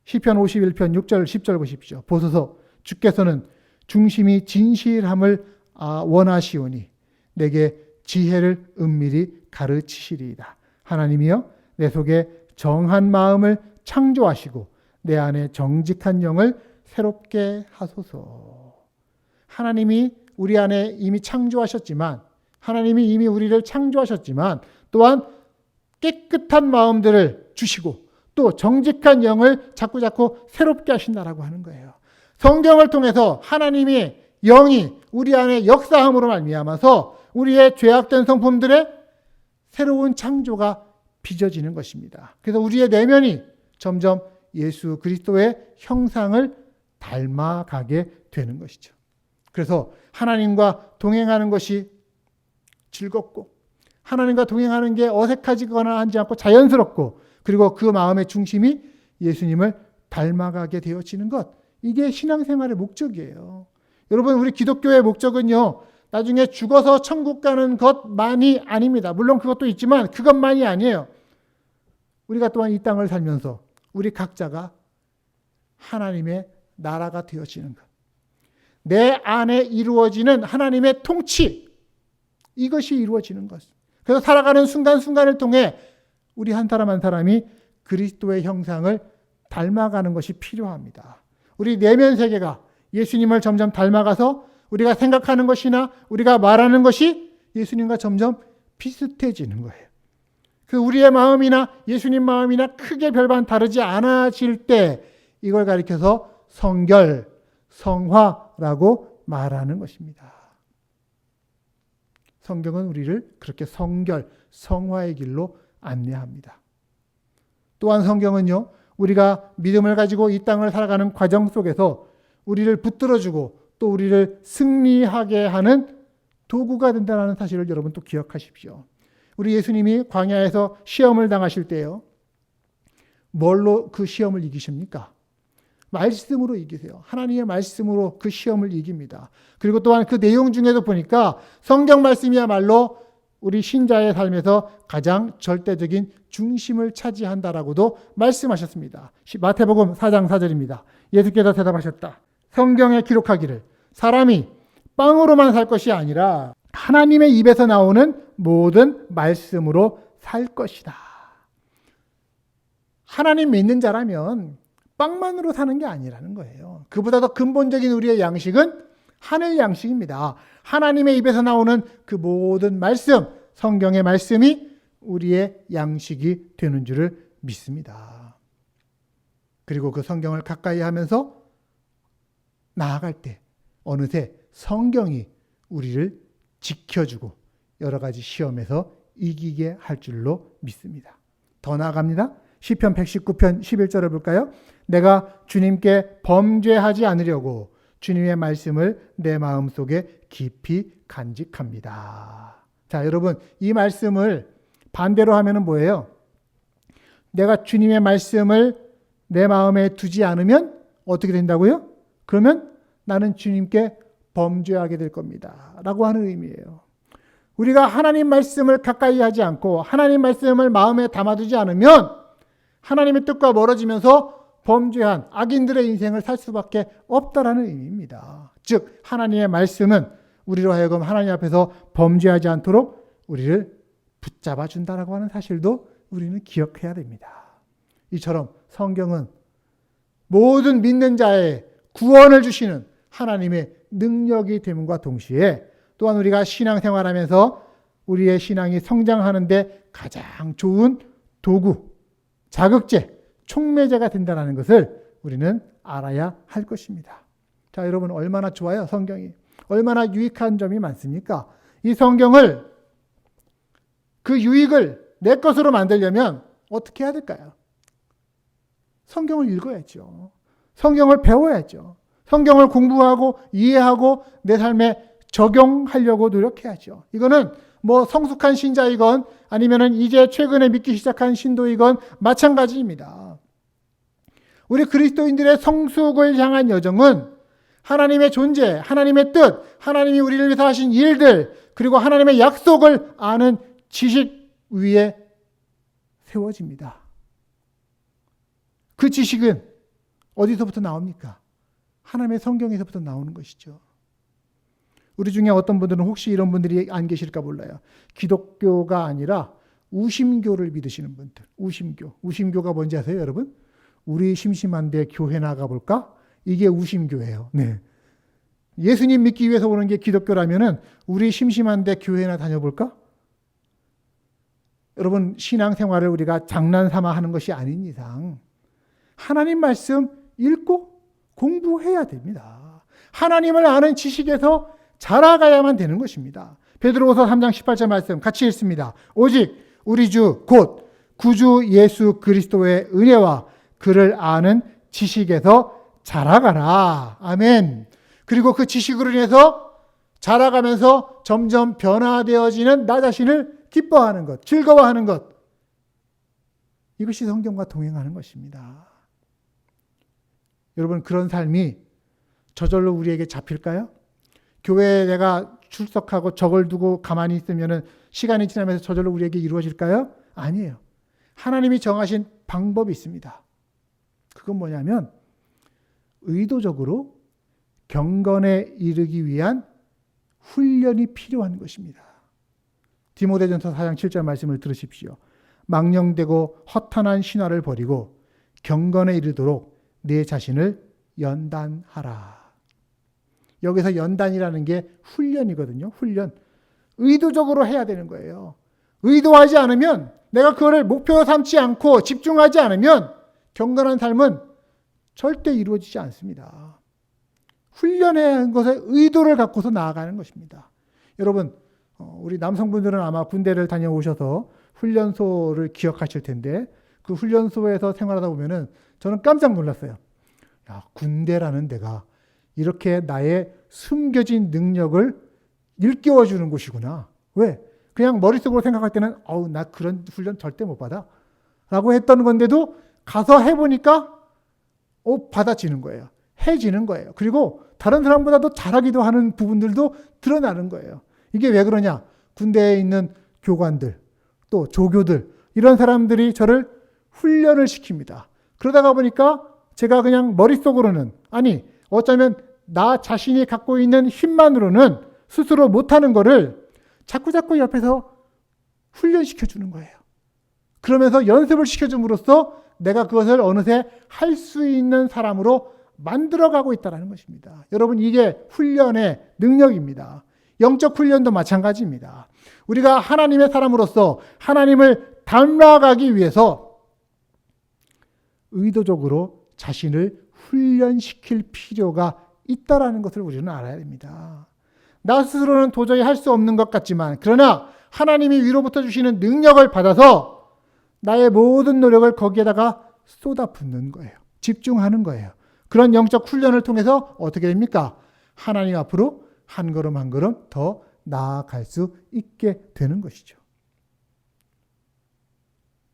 시편 51편 6절 10절 보십시오. 보소서, 주께서는 중심이 진실함을 원하시오니 내게 지혜를 은밀히 가르치시리이다. 하나님이여, 내 속에 정한 마음을 창조하시고 내 안에 정직한 영을 새롭게 하소서. 하나님이 우리 안에 이미 창조하셨지만, 하나님이 이미 우리를 창조하셨지만 또한 깨끗한 마음들을 주시고 또 정직한 영을 자꾸자꾸 새롭게 하신다라고 하는 거예요. 성경을 통해서 하나님의 영이 우리 안에 역사함으로 말미암아서 우리의 죄악된 성품들의 새로운 창조가 빚어지는 것입니다. 그래서 우리의 내면이 점점 예수 그리스도의 형상을 닮아가게 되는 것이죠. 그래서 하나님과 동행하는 것이 즐겁고 하나님과 동행하는 게 어색하지거나 하지 않고 자연스럽고, 그리고 그 마음의 중심이 예수님을 닮아가게 되어지는 것. 이게 신앙생활의 목적이에요. 여러분, 우리 기독교의 목적은요, 나중에 죽어서 천국 가는 것만이 아닙니다. 물론 그것도 있지만 그것만이 아니에요. 우리가 또한 이 땅을 살면서 우리 각자가 하나님의 나라가 되어지는 것. 내 안에 이루어지는 하나님의 통치. 이것이 이루어지는 것. 그래서 살아가는 순간순간을 통해 우리 한 사람 한 사람이 그리스도의 형상을 닮아가는 것이 필요합니다. 우리 내면 세계가 예수님을 점점 닮아가서 우리가 생각하는 것이나 우리가 말하는 것이 예수님과 점점 비슷해지는 거예요. 그 우리의 마음이나 예수님 마음이나 크게 별반 다르지 않아질 때 이걸 가리켜서 성결, 성화라고 말하는 것입니다. 성경은 우리를 그렇게 성결, 성화의 길로 안내합니다. 또한 성경은요, 우리가 믿음을 가지고 이 땅을 살아가는 과정 속에서 우리를 붙들어주고 또 우리를 승리하게 하는 도구가 된다는 사실을 여러분 또 기억하십시오. 우리 예수님이 광야에서 시험을 당하실 때요, 뭘로 그 시험을 이기십니까? 말씀으로 이기세요. 하나님의 말씀으로 그 시험을 이깁니다. 그리고 또한 그 내용 중에도 보니까 성경 말씀이야말로 우리 신자의 삶에서 가장 절대적인 중심을 차지한다라고도 말씀하셨습니다. 마태복음 4장 4절입니다. 예수께서 대답하셨다. 성경에 기록하기를 사람이 빵으로만 살 것이 아니라 하나님의 입에서 나오는 모든 말씀으로 살 것이다. 하나님 믿는 자라면 빵만으로 사는 게 아니라는 거예요. 그보다 더 근본적인 우리의 양식은 하늘 양식입니다. 하나님의 입에서 나오는 그 모든 말씀, 성경의 말씀이 우리의 양식이 되는 줄을 믿습니다. 그리고 그 성경을 가까이 하면서 나아갈 때 어느새 성경이 우리를 지켜주고 여러 가지 시험에서 이기게 할 줄로 믿습니다. 더 나아갑니다. 시편 119편 11절을 볼까요? 내가 주님께 범죄하지 않으려고 주님의 말씀을 내 마음속에 깊이 간직합니다. 자, 여러분, 이 말씀을 반대로 하면은 뭐예요? 내가 주님의 말씀을 내 마음에 두지 않으면 어떻게 된다고요? 그러면 나는 주님께 범죄하게 될 겁니다. 라고 하는 의미예요. 우리가 하나님 말씀을 가까이 하지 않고 하나님 말씀을 마음에 담아두지 않으면 하나님의 뜻과 멀어지면서 범죄한 악인들의 인생을 살 수밖에 없다라는 의미입니다. 즉 하나님의 말씀은 우리로 하여금 하나님 앞에서 범죄하지 않도록 우리를 붙잡아 준다라고 하는 사실도 우리는 기억해야 됩니다. 이처럼 성경은 모든 믿는 자의 구원을 주시는 하나님의 능력이 됨과 동시에 또한 우리가 신앙생활하면서 우리의 신앙이 성장하는 데 가장 좋은 도구, 자극제, 촉매제가 된다는 것을 우리는 알아야 할 것입니다. 자, 여러분 얼마나 좋아요, 성경이. 얼마나 유익한 점이 많습니까? 이 성경을, 그 유익을 내 것으로 만들려면 어떻게 해야 될까요? 성경을 읽어야죠. 성경을 배워야죠. 성경을 공부하고 이해하고 내 삶에 적용하려고 노력해야죠. 이거는 뭐 성숙한 신자이건 아니면은 이제 최근에 믿기 시작한 신도이건 마찬가지입니다. 우리 그리스도인들의 성숙을 향한 여정은 하나님의 존재, 하나님의 뜻, 하나님이 우리를 위해서 하신 일들, 그리고 하나님의 약속을 아는 지식 위에 세워집니다. 그 지식은 어디서부터 나옵니까? 하나님의 성경에서부터 나오는 것이죠. 우리 중에 어떤 분들은 혹시 이런 분들이 안 계실까 몰라요. 기독교가 아니라 우심교를 믿으시는 분들. 우심교. 우심교가 뭔지 아세요, 여러분? 우리 심심한데 교회 나가볼까? 이게 우심교예요. 네. 예수님 믿기 위해서 오는 게 기독교라면은 우리 심심한데 교회나 다녀볼까? 여러분, 신앙생활을 우리가 장난삼아 하는 것이 아닌 이상 하나님 말씀 읽고 공부해야 됩니다. 하나님을 아는 지식에서 자라가야만 되는 것입니다. 베드로후서 3장 18절 말씀 같이 읽습니다. 오직 우리 주 곧 구주 예수 그리스도의 은혜와 그를 아는 지식에서 자라가라. 아멘. 그리고 그 지식으로 인해서 자라가면서 점점 변화되어지는 나 자신을 기뻐하는 것, 즐거워하는 것. 이것이 성경과 동행하는 것입니다. 여러분, 그런 삶이 저절로 우리에게 잡힐까요? 교회에 내가 출석하고 적을 두고 가만히 있으면 시간이 지나면서 저절로 우리에게 이루어질까요? 아니에요. 하나님이 정하신 방법이 있습니다. 그건 뭐냐면 의도적으로 경건에 이르기 위한 훈련이 필요한 것입니다. 디모데전서 4장 7절 말씀을 들으십시오. 망령되고 허탄한 신화를 버리고 경건에 이르도록 내 자신을 연단하라. 여기서 연단이라는 게 훈련이거든요. 훈련. 의도적으로 해야 되는 거예요. 의도하지 않으면, 내가 그거를 목표 삼지 않고 집중하지 않으면 경건한 삶은 절대 이루어지지 않습니다. 훈련한 것에 의도를 갖고서 나아가는 것입니다. 여러분, 우리 남성분들은 아마 군대를 다녀오셔서 훈련소를 기억하실 텐데, 그 훈련소에서 생활하다 보면은 저는 깜짝 놀랐어요. 야, 군대라는 데가 이렇게 나의 숨겨진 능력을 일깨워 주는 곳이구나. 왜? 그냥 머릿속으로 생각할 때는 나 그런 훈련 절대 못 받아 라고 했던 건데도 가서 해보니까 받아지는 거예요. 해지는 거예요. 그리고 다른 사람보다도 잘하기도 하는 부분들도 드러나는 거예요. 이게 왜 그러냐? 군대에 있는 교관들, 또 조교들, 이런 사람들이 저를 훈련을 시킵니다. 그러다가 보니까 제가 그냥 머릿속으로는, 어쩌면 나 자신이 갖고 있는 힘만으로는 스스로 못하는 거를 자꾸자꾸 옆에서 훈련시켜 주는 거예요. 그러면서 연습을 시켜줌으로써 내가 그것을 어느새 할 수 있는 사람으로 만들어가고 있다는 것입니다. 여러분, 이게 훈련의 능력입니다. 영적 훈련도 마찬가지입니다. 우리가 하나님의 사람으로서 하나님을 닮아가기 위해서 의도적으로 자신을 훈련시킬 필요가 있다라는 것을 우리는 알아야 됩니다. 나 스스로는 도저히 할 수 없는 것 같지만, 그러나 하나님이 위로부터 주시는 능력을 받아서 나의 모든 노력을 거기에다가 쏟아붓는 거예요. 집중하는 거예요. 그런 영적 훈련을 통해서 어떻게 됩니까? 하나님 앞으로 한 걸음 한 걸음 더 나아갈 수 있게 되는 것이죠.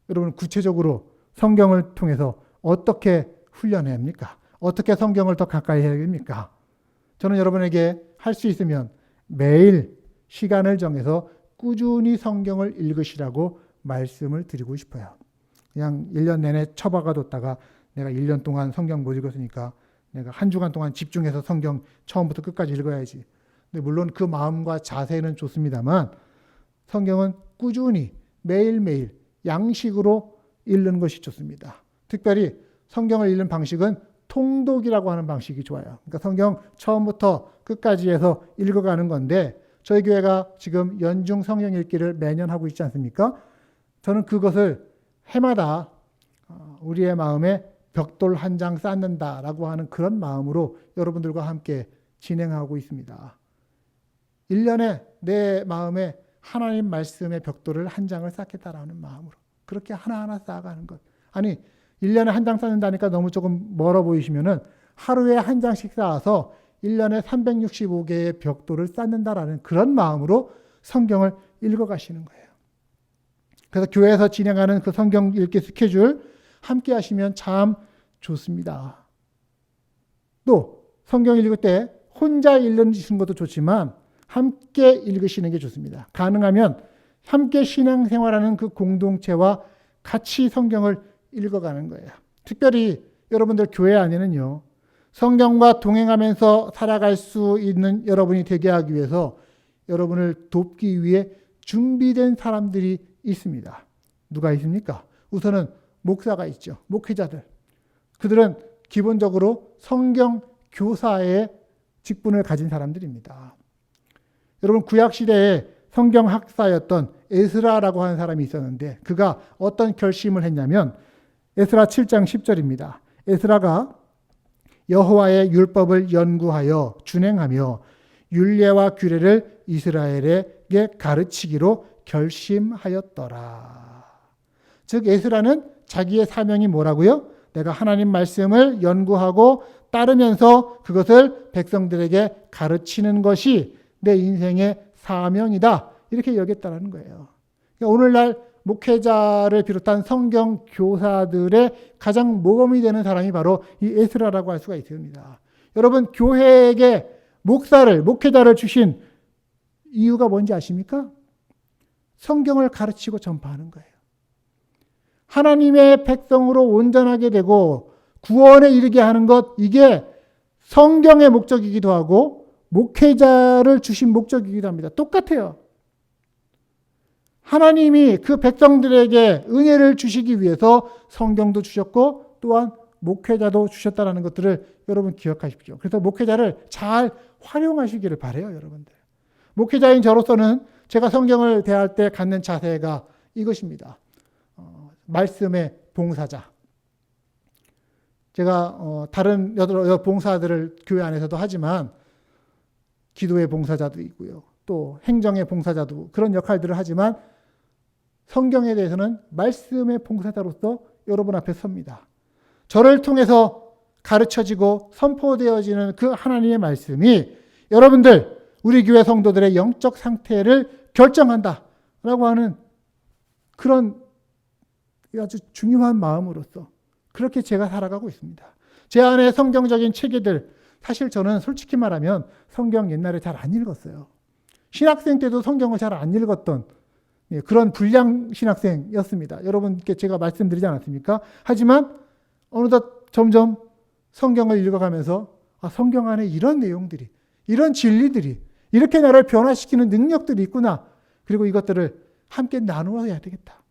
여러분, 구체적으로 성경을 통해서 어떻게 훈련해야 합니까? 어떻게 성경을 더 가까이 해야 됩니까? 저는 여러분에게 할 수 있으면 매일 시간을 정해서 꾸준히 성경을 읽으시라고 말씀을 드리고 싶어요. 그냥 1년 내내 처박아뒀다가 내가 1년 동안 성경 못 읽었으니까 내가 한 주간 동안 집중해서 성경 처음부터 끝까지 읽어야지. 근데 물론 그 마음과 자세는 좋습니다만 성경은 꾸준히 매일매일 양식으로 읽는 것이 좋습니다. 특별히 성경을 읽는 방식은 통독이라고 하는 방식이 좋아요. 그러니까 성경 처음부터 끝까지 해서 읽어가는 건데, 저희 교회가 지금 연중 성경 읽기를 매년 하고 있지 않습니까? 저는 그것을 해마다 우리의 마음에 벽돌 한 장 쌓는다라고 하는 그런 마음으로 여러분들과 함께 진행하고 있습니다. 1년에 내 마음에 하나님 말씀의 벽돌을 한 장을 쌓겠다라는 마음으로 그렇게 하나하나 쌓아가는 것. 1년에 한 장 쌓는다니까 너무 조금 멀어 보이시면은 하루에 한 장씩 쌓아서 1년에 365개의 벽돌을 쌓는다라는 그런 마음으로 성경을 읽어가시는 거예요. 그래서 교회에서 진행하는 그 성경 읽기 스케줄 함께 하시면 참 좋습니다. 또 성경 읽을 때 혼자 읽는 것도 좋지만 함께 읽으시는 게 좋습니다. 가능하면 함께 신앙생활하는 그 공동체와 같이 성경을 읽어가는 거예요. 특별히 여러분들 교회 안에는요, 성경과 동행하면서 살아갈 수 있는 여러분이 되게 하기 위해서 여러분을 돕기 위해 준비된 사람들이 있습니다. 누가 있습니까? 우선은 목사가 있죠. 목회자들. 그들은 기본적으로 성경 교사의 직분을 가진 사람들입니다. 여러분, 구약시대에 성경 학사였던 에스라라고 하는 사람이 있었는데 그가 어떤 결심을 했냐면 에스라 7장 10절입니다. 에스라가 여호와의 율법을 연구하여 준행하며 율례와 규례를 이스라엘에게 가르치기로 결심하였더라. 즉 에스라는 자기의 사명이 뭐라고요? 내가 하나님 말씀을 연구하고 따르면서 그것을 백성들에게 가르치는 것이 내 인생의 사명이다. 이렇게 여겼다는 거예요. 그러니까 오늘날 목회자를 비롯한 성경 교사들의 가장 모범이 되는 사람이 바로 이 에스라라고 할 수가 있습니다. 여러분, 교회에게 목회자를 주신 이유가 뭔지 아십니까? 성경을 가르치고 전파하는 거예요. 하나님의 백성으로 온전하게 되고 구원에 이르게 하는 것, 이게 성경의 목적이기도 하고 목회자를 주신 목적이기도 합니다. 똑같아요. 하나님이 그 백성들에게 은혜를 주시기 위해서 성경도 주셨고 또한 목회자도 주셨다는 것들을 여러분 기억하십시오. 그래서 목회자를 잘 활용하시기를 바라요, 여러분들. 목회자인 저로서는 제가 성경을 대할 때 갖는 자세가 이것입니다. 말씀의 봉사자. 제가 다른 여러 봉사들을 교회 안에서도 하지만 기도의 봉사자도 있고요. 또 행정의 봉사자도 그런 역할들을 하지만 성경에 대해서는 말씀의 봉사자로서 여러분 앞에 섭니다. 저를 통해서 가르쳐지고 선포되어지는 그 하나님의 말씀이 여러분들, 우리 교회 성도들의 영적 상태를 결정한다라고 하는 그런 아주 중요한 마음으로서 그렇게 제가 살아가고 있습니다. 제 안에 성경적인 체계들, 사실 저는 솔직히 말하면 성경 옛날에 잘 안 읽었어요. 신학생 때도 성경을 잘 안 읽었던 그런 불량 신학생이었습니다. 여러분께 제가 말씀드리지 않았습니까? 하지만 어느덧 점점 성경을 읽어가면서 성경 안에 이런 내용들이, 이런 진리들이, 이렇게 나를 변화시키는 능력들이 있구나. 그리고 이것들을 함께 나누어야 되겠다.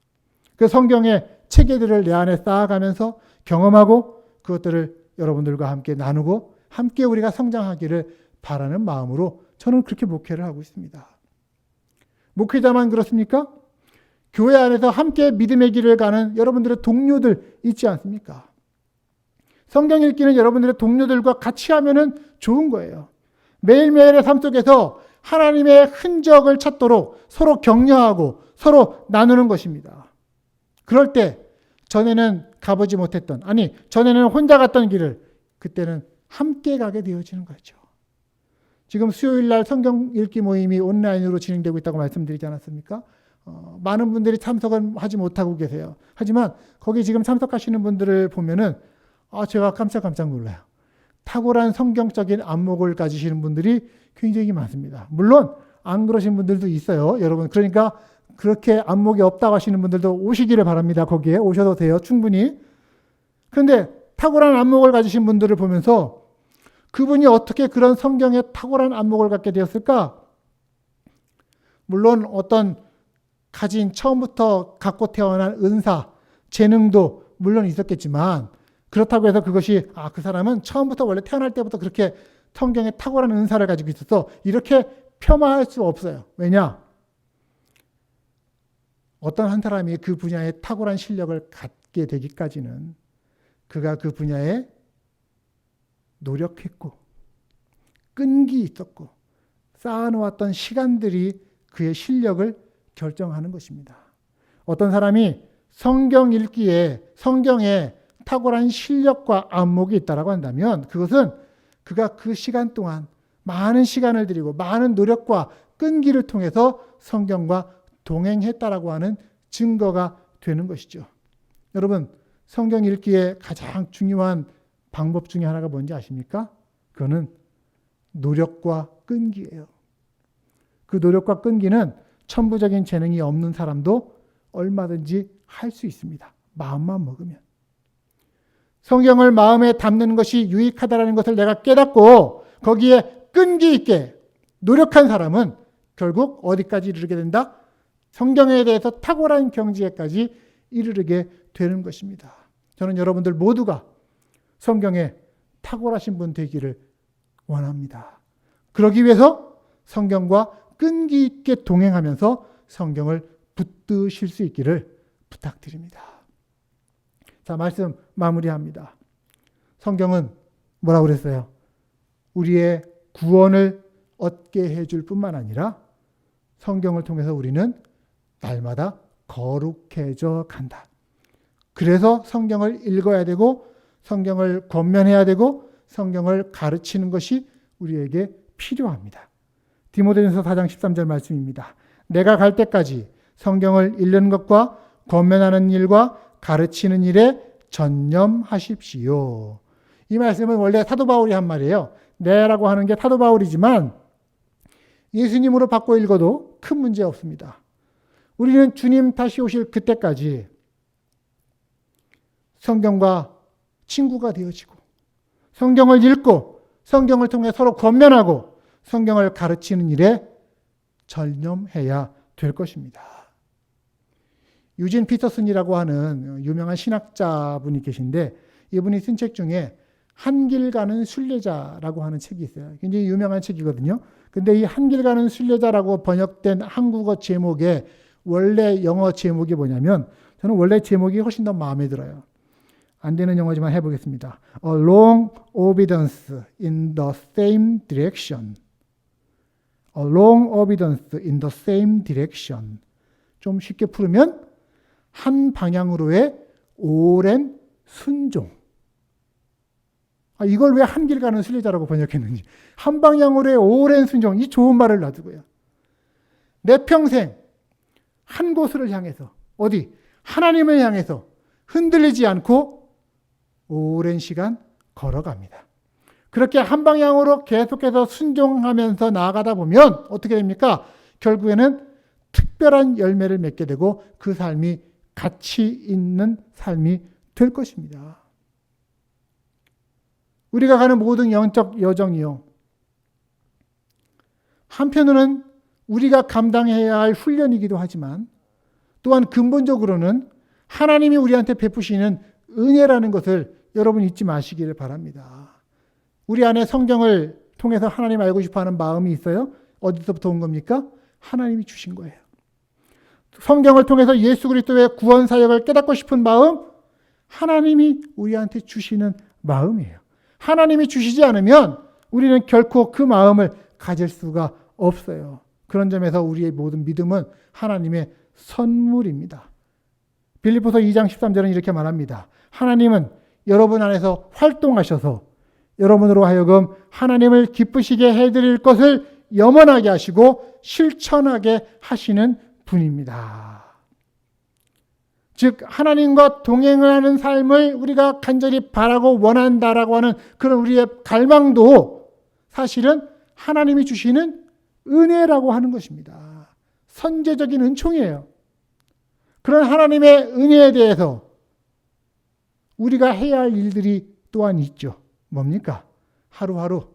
그 성경의 체계들을 내 안에 쌓아가면서 경험하고 그것들을 여러분들과 함께 나누고 함께 우리가 성장하기를 바라는 마음으로 저는 그렇게 목회를 하고 있습니다. 목회자만 그렇습니까? 교회 안에서 함께 믿음의 길을 가는 여러분들의 동료들 있지 않습니까? 성경 읽기는 여러분들의 동료들과 같이 하면은 좋은 거예요. 매일매일의 삶 속에서 하나님의 흔적을 찾도록 서로 격려하고 서로 나누는 것입니다. 그럴 때 전에는 가보지 못했던, 전에는 혼자 갔던 길을 그때는 함께 가게 되어지는 거죠. 지금 수요일 날 성경 읽기 모임이 온라인으로 진행되고 있다고 말씀드리지 않았습니까? 많은 분들이 참석은 하지 못하고 계세요. 하지만 거기 지금 참석하시는 분들을 보면은 제가 깜짝 놀라요. 탁월한 성경적인 안목을 가지시는 분들이 굉장히 많습니다. 물론 안 그러신 분들도 있어요, 여러분. 그러니까 그렇게 안목이 없다고 하시는 분들도 오시기를 바랍니다. 거기에 오셔도 돼요, 충분히. 그런데 탁월한 안목을 가지신 분들을 보면서 그분이 어떻게 그런 성경에 탁월한 안목을 갖게 되었을까? 물론 어떤 처음부터 갖고 태어난 은사, 재능도 물론 있었겠지만 그렇다고 해서 그것이 그 사람은 처음부터 원래 태어날 때부터 그렇게 성경에 탁월한 은사를 가지고 있어서 이렇게 폄하할 수 없어요. 왜냐? 어떤 한 사람이 그 분야에 탁월한 실력을 갖게 되기까지는 그가 그 분야에 노력했고 끈기 있었고 쌓아놓았던 시간들이 그의 실력을 결정하는 것입니다. 어떤 사람이 성경 읽기에 성경에 탁월한 실력과 안목이 있다고 한다면 그것은 그가 그 시간 동안 많은 시간을 들이고 많은 노력과 끈기를 통해서 성경과 동행했다라고 하는 증거가 되는 것이죠. 여러분, 성경 읽기에 가장 중요한 방법 중에 하나가 뭔지 아십니까? 그거는 노력과 끈기예요. 그 노력과 끈기는 천부적인 재능이 없는 사람도 얼마든지 할 수 있습니다. 마음만 먹으면. 성경을 마음에 담는 것이 유익하다라는 것을 내가 깨닫고 거기에 끈기 있게 노력한 사람은 결국 어디까지 이르게 된다? 성경에 대해서 탁월한 경지에까지 이르게 되는 것입니다. 저는 여러분들 모두가 성경에 탁월하신 분 되기를 원합니다. 그러기 위해서 성경과 끈기 있게 동행하면서 성경을 붙드실 수 있기를 부탁드립니다. 자, 말씀 마무리합니다. 성경은 뭐라고 그랬어요? 우리의 구원을 얻게 해줄 뿐만 아니라 성경을 통해서 우리는 날마다 거룩해져 간다. 그래서 성경을 읽어야 되고 성경을 권면해야 되고 성경을 가르치는 것이 우리에게 필요합니다. 디모데전서 4장 13절 말씀입니다. 내가 갈 때까지 성경을 읽는 것과 권면하는 일과 가르치는 일에 전념하십시오. 이 말씀은 원래 사도 바울이 한 말이에요. 네라고 하는 게 사도 바울이지만 예수님으로 바꿔 읽어도 큰 문제 없습니다. 우리는 주님 다시 오실 그때까지 성경과 친구가 되어지고 성경을 읽고 성경을 통해 서로 권면하고 성경을 가르치는 일에 전념해야 될 것입니다. 유진 피터슨이라고 하는 유명한 신학자분이 계신데 이분이 쓴 책 중에 한길 가는 순례자라고 하는 책이 있어요. 굉장히 유명한 책이거든요. 근데 이 한길 가는 순례자라고 번역된 한국어 제목의 원래 영어 제목이 뭐냐면 저는 원래 제목이 훨씬 더 마음에 들어요. 안 되는 영어지만 해보겠습니다. A long obedience in the same direction. A long obedience in the same direction. 좀 쉽게 풀으면 한 방향으로의 오랜 순종. 이걸 왜 한길 가는 순례자라고 번역했는지. 한 방향으로의 오랜 순종. 이 좋은 말을 놔두고요. 내 평생 한 곳을 향해서 어디? 하나님을 향해서 흔들리지 않고 오랜 시간 걸어갑니다. 그렇게 한 방향으로 계속해서 순종하면서 나아가다 보면 어떻게 됩니까? 결국에는 특별한 열매를 맺게 되고 그 삶이 가치 있는 삶이 될 것입니다. 우리가 가는 모든 영적 여정이요. 한편으로는 우리가 감당해야 할 훈련이기도 하지만 또한 근본적으로는 하나님이 우리한테 베푸시는 은혜라는 것을 여러분 잊지 마시기를 바랍니다. 우리 안에 성경을 통해서 하나님 알고 싶어하는 마음이 있어요? 어디서부터 온 겁니까? 하나님이 주신 거예요. 성경을 통해서 예수 그리스도의 구원 사역을 깨닫고 싶은 마음, 하나님이 우리한테 주시는 마음이에요. 하나님이 주시지 않으면 우리는 결코 그 마음을 가질 수가 없어요. 그런 점에서 우리의 모든 믿음은 하나님의 선물입니다. 빌립보서 2장 13절은 이렇게 말합니다. 하나님은 여러분 안에서 활동하셔서 여러분으로 하여금 하나님을 기쁘시게 해드릴 것을 염원하게 하시고 실천하게 하시는 분입니다. 즉 하나님과 동행하는 삶을 우리가 간절히 바라고 원한다라고 하는 그런 우리의 갈망도 사실은 하나님이 주시는 은혜라고 하는 것입니다. 선제적인 은총이에요. 그런 하나님의 은혜에 대해서 우리가 해야 할 일들이 또한 있죠. 뭡니까? 하루하루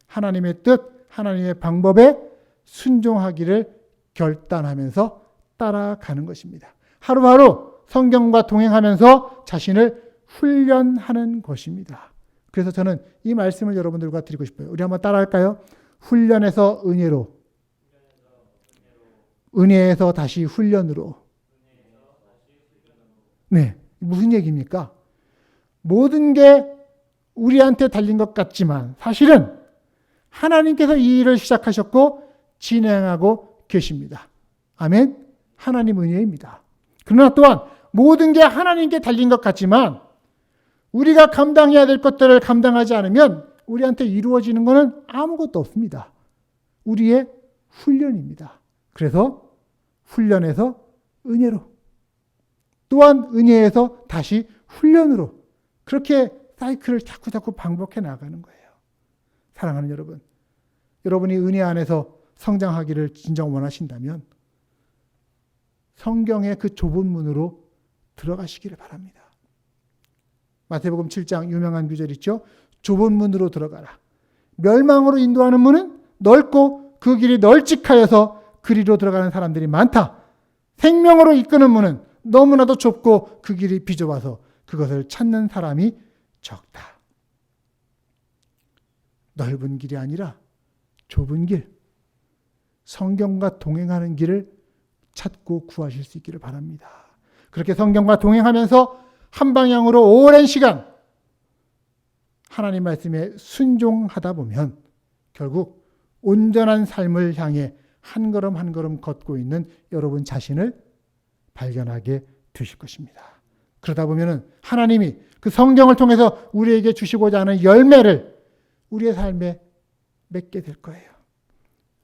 하나님의 뜻, 하나님의 방법에 순종하기를 결단하면서 따라가는 것입니다. 하루하루 성경과 동행하면서 자신을 훈련하는 것입니다. 그래서 저는 이 말씀을 여러분들과 드리고 싶어요. 우리 한번 따라할까요? 훈련에서 은혜로, 은혜에서 다시 훈련으로. 네, 무슨 얘기입니까? 모든 게 우리한테 달린 것 같지만 사실은 하나님께서 이 일을 시작하셨고 진행하고 계십니다. 아멘? 하나님 은혜입니다. 그러나 또한 모든 게 하나님께 달린 것 같지만 우리가 감당해야 될 것들을 감당하지 않으면 우리한테 이루어지는 것은 아무것도 없습니다. 우리의 훈련입니다. 그래서 훈련에서 은혜로, 또한 은혜에서 다시 훈련으로, 그렇게 사이클을 자꾸 반복해 나가는 거예요. 사랑하는 여러분, 여러분이 은혜 안에서 성장하기를 진정 원하신다면 성경의 그 좁은 문으로 들어가시기를 바랍니다. 마태복음 7장 유명한 구절 있죠? 좁은 문으로 들어가라. 멸망으로 인도하는 문은 넓고 그 길이 널찍하여서 그리로 들어가는 사람들이 많다. 생명으로 이끄는 문은 너무나도 좁고 그 길이 비좁아서 그것을 찾는 사람이 적다. 넓은 길이 아니라 좁은 길, 성경과 동행하는 길을 찾고 구하실 수 있기를 바랍니다. 그렇게 성경과 동행하면서 한 방향으로 오랜 시간 하나님 말씀에 순종하다 보면 결국 온전한 삶을 향해 한 걸음 한 걸음 걷고 있는 여러분 자신을 발견하게 되실 것입니다. 그러다 보면 하나님이 그 성경을 통해서 우리에게 주시고자 하는 열매를 우리의 삶에 맺게 될 거예요.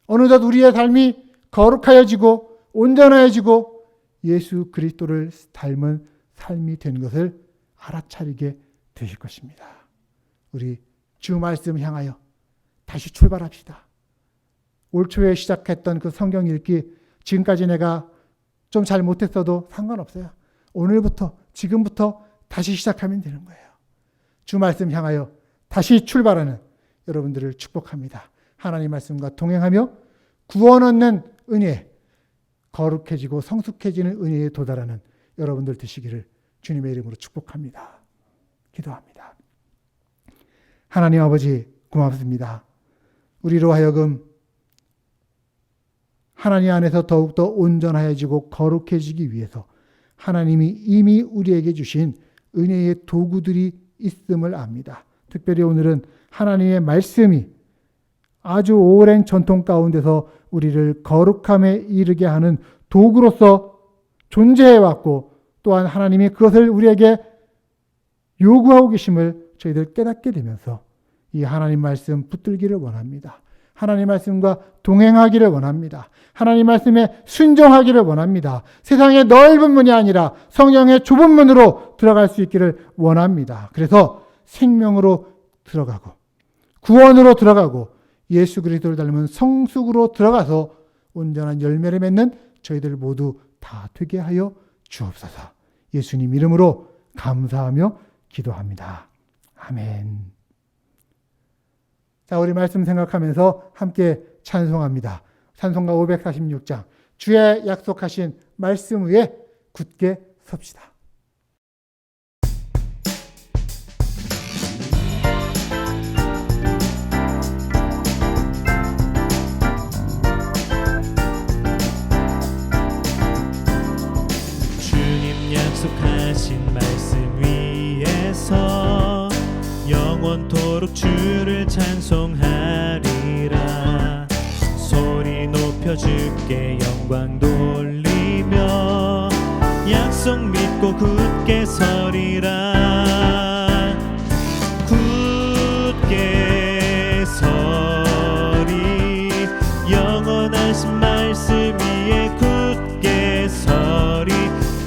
어느덧 우리의 삶이 거룩하여지고 온전해지고 예수 그리스도를 닮은 삶이 된 것을 알아차리게 되실 것입니다. 우리 주 말씀 향하여 다시 출발합시다. 올 초에 시작했던 그 성경 읽기, 지금까지 내가 좀 잘 못했어도 상관없어요. 오늘부터, 지금부터 다시 시작하면 되는 거예요. 주 말씀 향하여 다시 출발하는 여러분들을 축복합니다. 하나님 말씀과 동행하며 구원 얻는 은혜, 거룩해지고 성숙해지는 은혜에 도달하는 여러분들 되시기를 주님의 이름으로 축복합니다. 기도합니다. 하나님 아버지 고맙습니다. 우리로 하여금 하나님 안에서 더욱더 온전하여지고 거룩해지기 위해서 하나님이 이미 우리에게 주신 은혜의 도구들이 있음을 압니다. 특별히 오늘은 하나님의 말씀이 아주 오랜 전통 가운데서 우리를 거룩함에 이르게 하는 도구로서 존재해왔고, 또한 하나님이 그것을 우리에게 요구하고 계심을 저희들 깨닫게 되면서 이 하나님 말씀 붙들기를 원합니다. 하나님 말씀과 동행하기를 원합니다. 하나님 말씀에 순종하기를 원합니다. 세상의 넓은 문이 아니라 성령의 좁은 문으로 들어갈 수 있기를 원합니다. 그래서 생명으로 들어가고 구원으로 들어가고 예수 그리스도를 닮은 성숙으로 들어가서 온전한 열매를 맺는 저희들 모두 다 되게 하여 주옵소서. 예수님 이름으로 감사하며 기도합니다. 아멘. 자, 우리 말씀 생각하면서 함께 찬송합니다. 찬송가 546장, 주의 약속하신 말씀 위에 굳게 섭시다. 주님 약속하신 말씀 위에서 영원토록 주를 찬송하리라. 소리 높여 주께 영광 돌리며 약속 믿고 굳게 서리라. 굳게 서리 영원하신 말씀 위에 굳게 서리.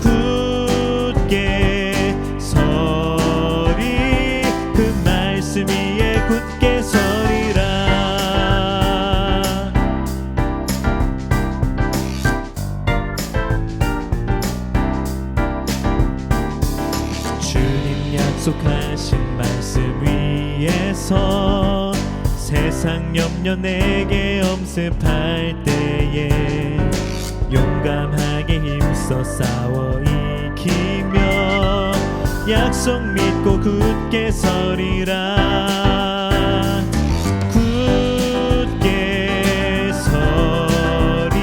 굳게 서리 그 말씀 위에 굳게 서리라. 주님 약속하신 말씀 위에서 세상 염려 내게 엄습할 때에 용감하게 힘써 싸워 이기며 약속 믿고 굳게 서리라. 굳게 서리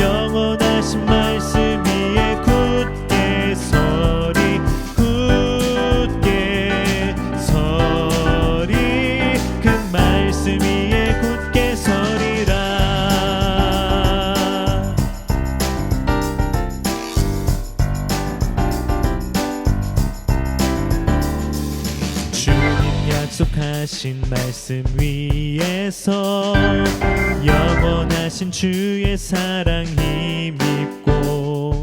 영원하신 말씀 위에 굳게 서리. 굳게 서리 그 말씀 위에 굳게 서리라. 약속하신 말씀 위에서 영원하신 주의 사랑 힘입고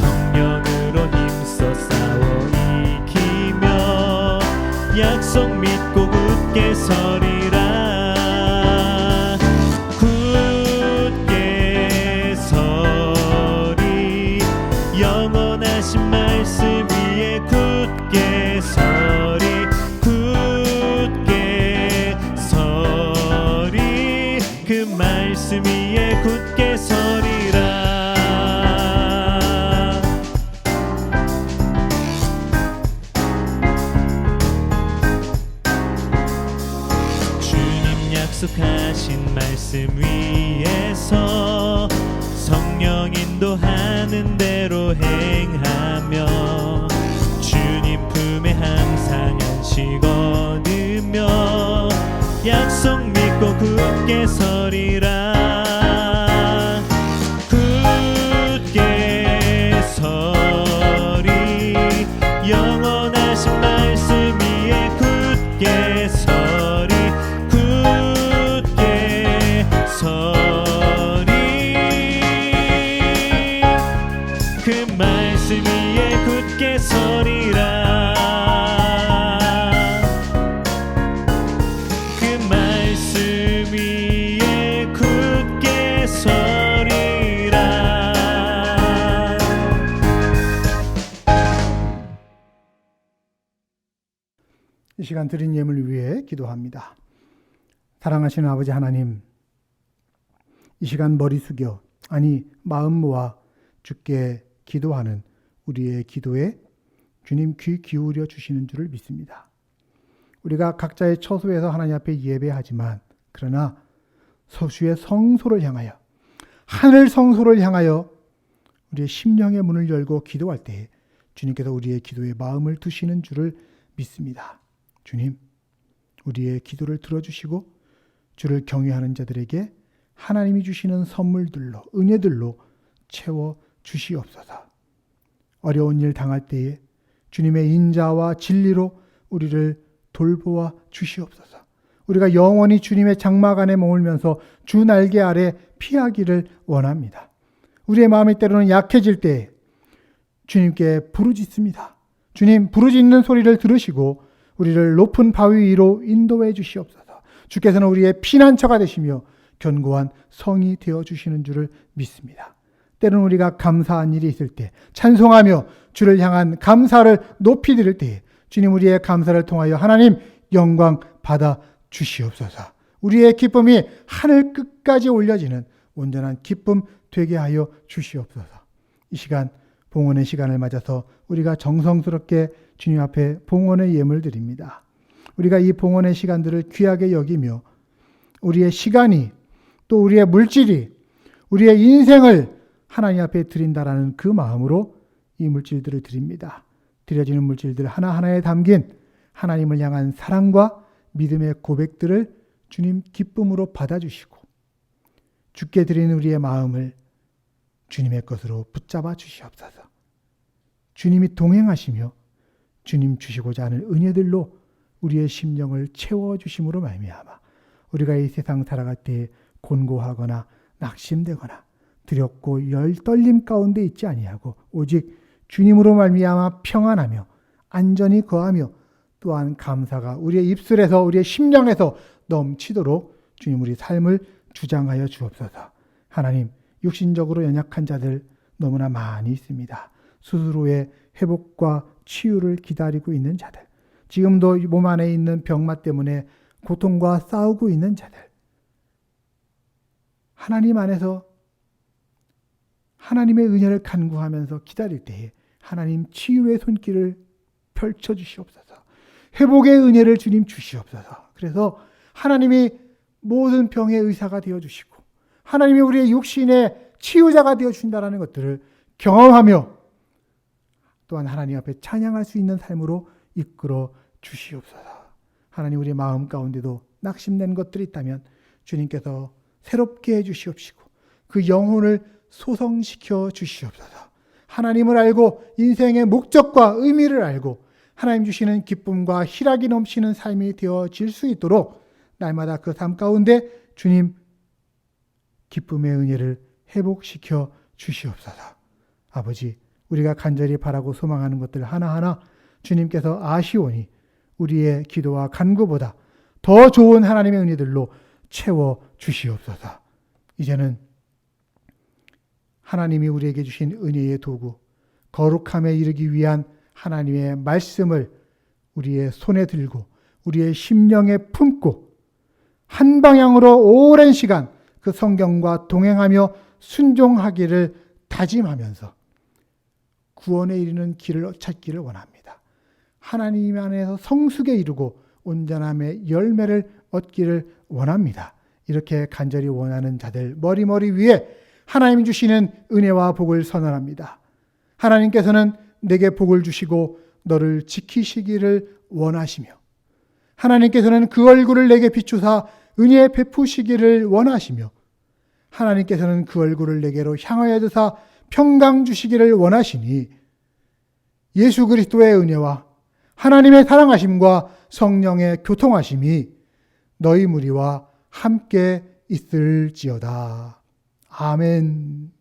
성령으로 힘써 싸워 이기며 약속 믿고 굳게 서리라. 굳게 서리 영원하신 말씀 위에 굳게 서리. 그 말씀 위에 굳게 서리라. 주님 약속하신 말씀 위에서 성령 인도하는 대로 행하며 주님 품에 항상 안식 얻으며 약속 믿고 굳게 서리라. 굳게 서리 영원하신 말씀 위에 굳게 서리. 굳게 서리 시간 드린 예물 위해 기도합니다. 사랑하시는 아버지 하나님, 이 시간 머리 숙여, 아니 마음 모아 주께 기도하는 우리의 기도에 주님 귀 기울여 주시는 줄을 믿습니다. 우리가 각자의 처소에서 하나님 앞에 예배하지만, 그러나 서주의 성소를 향하여, 하늘 성소를 향하여 우리의 심령의 문을 열고 기도할 때 주님께서 우리의 기도에 마음을 두시는 줄을 믿습니다. 주님, 우리의 기도를 들어주시고 주를 경외하는 자들에게 하나님이 주시는 선물들로, 은혜들로 채워 주시옵소서. 어려운 일 당할 때에 주님의 인자와 진리로 우리를 돌보아 주시옵소서. 우리가 영원히 주님의 장막 안에 머물면서 주 날개 아래 피하기를 원합니다. 우리의 마음이 때로는 약해질 때 주님께 부르짖습니다. 주님, 부르짖는 소리를 들으시고 우리를 높은 바위 위로 인도해 주시옵소서. 주께서는 우리의 피난처가 되시며 견고한 성이 되어 주시는 줄을 믿습니다. 때로는 우리가 감사한 일이 있을 때, 찬송하며 주를 향한 감사를 높이 드릴 때 주님, 우리의 감사를 통하여 하나님 영광 받아 주시옵소서. 우리의 기쁨이 하늘 끝까지 올려지는 온전한 기쁨 되게 하여 주시옵소서. 이 시간 봉헌의 시간을 맞아서 우리가 정성스럽게 주님 앞에 봉헌의 예물 드립니다. 우리가 이 봉헌의 시간들을 귀하게 여기며 우리의 시간이, 또 우리의 물질이, 우리의 인생을 하나님 앞에 드린다라는 그 마음으로 이 물질들을 드립니다. 드려지는 물질들 하나하나에 담긴 하나님을 향한 사랑과 믿음의 고백들을 주님 기쁨으로 받아주시고 주께 드리는 우리의 마음을 주님의 것으로 붙잡아 주시옵소서. 주님이 동행하시며 주님 주시고자 하는 은혜들로 우리의 심령을 채워주심으로 말미암아 우리가 이 세상 살아갈 때 곤고하거나 낙심되거나 두렵고 떨림 가운데 있지 아니하고 오직 주님으로 말미암아 평안하며 안전히 거하며 또한 감사가 우리의 입술에서, 우리의 심령에서 넘치도록 주님 우리 삶을 주장하여 주옵소서. 하나님, 육신적으로 연약한 자들 너무나 많이 있습니다. 스스로의 회복과 치유를 기다리고 있는 자들, 지금도 몸 안에 있는 병마 때문에 고통과 싸우고 있는 자들, 하나님 안에서 하나님의 은혜를 간구하면서 기다릴 때에 하나님 치유의 손길을 펼쳐주시옵소서. 회복의 은혜를 주님 주시옵소서. 그래서 하나님이 모든 병의 의사가 되어주시고 하나님이 우리의 육신의 치유자가 되어주신다는 것들을 경험하며 또한 하나님 앞에 찬양할 수 있는 삶으로 이끌어 주시옵소서. 하나님, 우리 마음 가운데도 낙심된 것들이 있다면 주님께서 새롭게 해주시옵시고 그 영혼을 소성시켜 주시옵소서. 하나님을 알고 인생의 목적과 의미를 알고 하나님 주시는 기쁨과 희락이 넘치는 삶이 되어질 수 있도록 날마다 그 삶 가운데 주님 기쁨의 은혜를 회복시켜 주시옵소서. 아버지, 우리가 간절히 바라고 소망하는 것들 하나하나 주님께서 아시오니 우리의 기도와 간구보다 더 좋은 하나님의 은혜들로 채워 주시옵소서. 이제는 하나님이 우리에게 주신 은혜의 도구, 거룩함에 이르기 위한 하나님의 말씀을 우리의 손에 들고 우리의 심령에 품고 한 방향으로 오랜 시간 그 성경과 동행하며 순종하기를 다짐하면서 구원에 이르는 길을 찾기를 원합니다. 하나님 안에서 성숙에 이르고 온전함의 열매를 얻기를 원합니다. 이렇게 간절히 원하는 자들 머리머리 위에 하나님 주시는 은혜와 복을 선언합니다. 하나님께서는 내게 복을 주시고 너를 지키시기를 원하시며 하나님께서는 그 얼굴을 내게 비추사 은혜 베푸시기를 원하시며 하나님께서는 그 얼굴을 내게로 향하여 드사 평강 주시기를 원하시니 예수 그리스도의 은혜와 하나님의 사랑하심과 성령의 교통하심이 너희 무리와 함께 있을지어다. 아멘.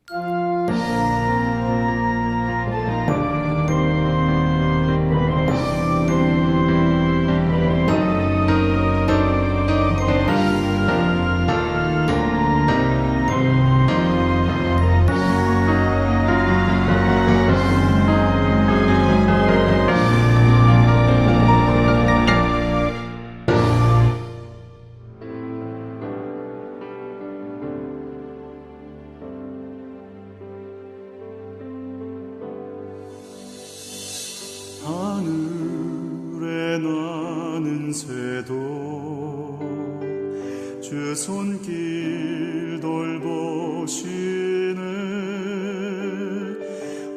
주 손길 돌보시네.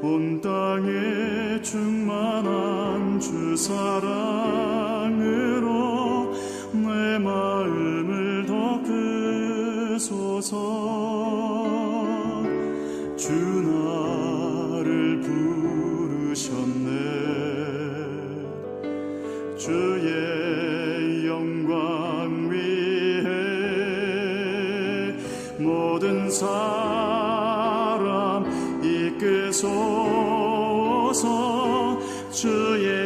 온 땅에 충만한 주 사랑으로 내 마음을 더 크소서. 주 나를 부르셨네. 주의 영광 위해 모든 사람 이끄소서. 주의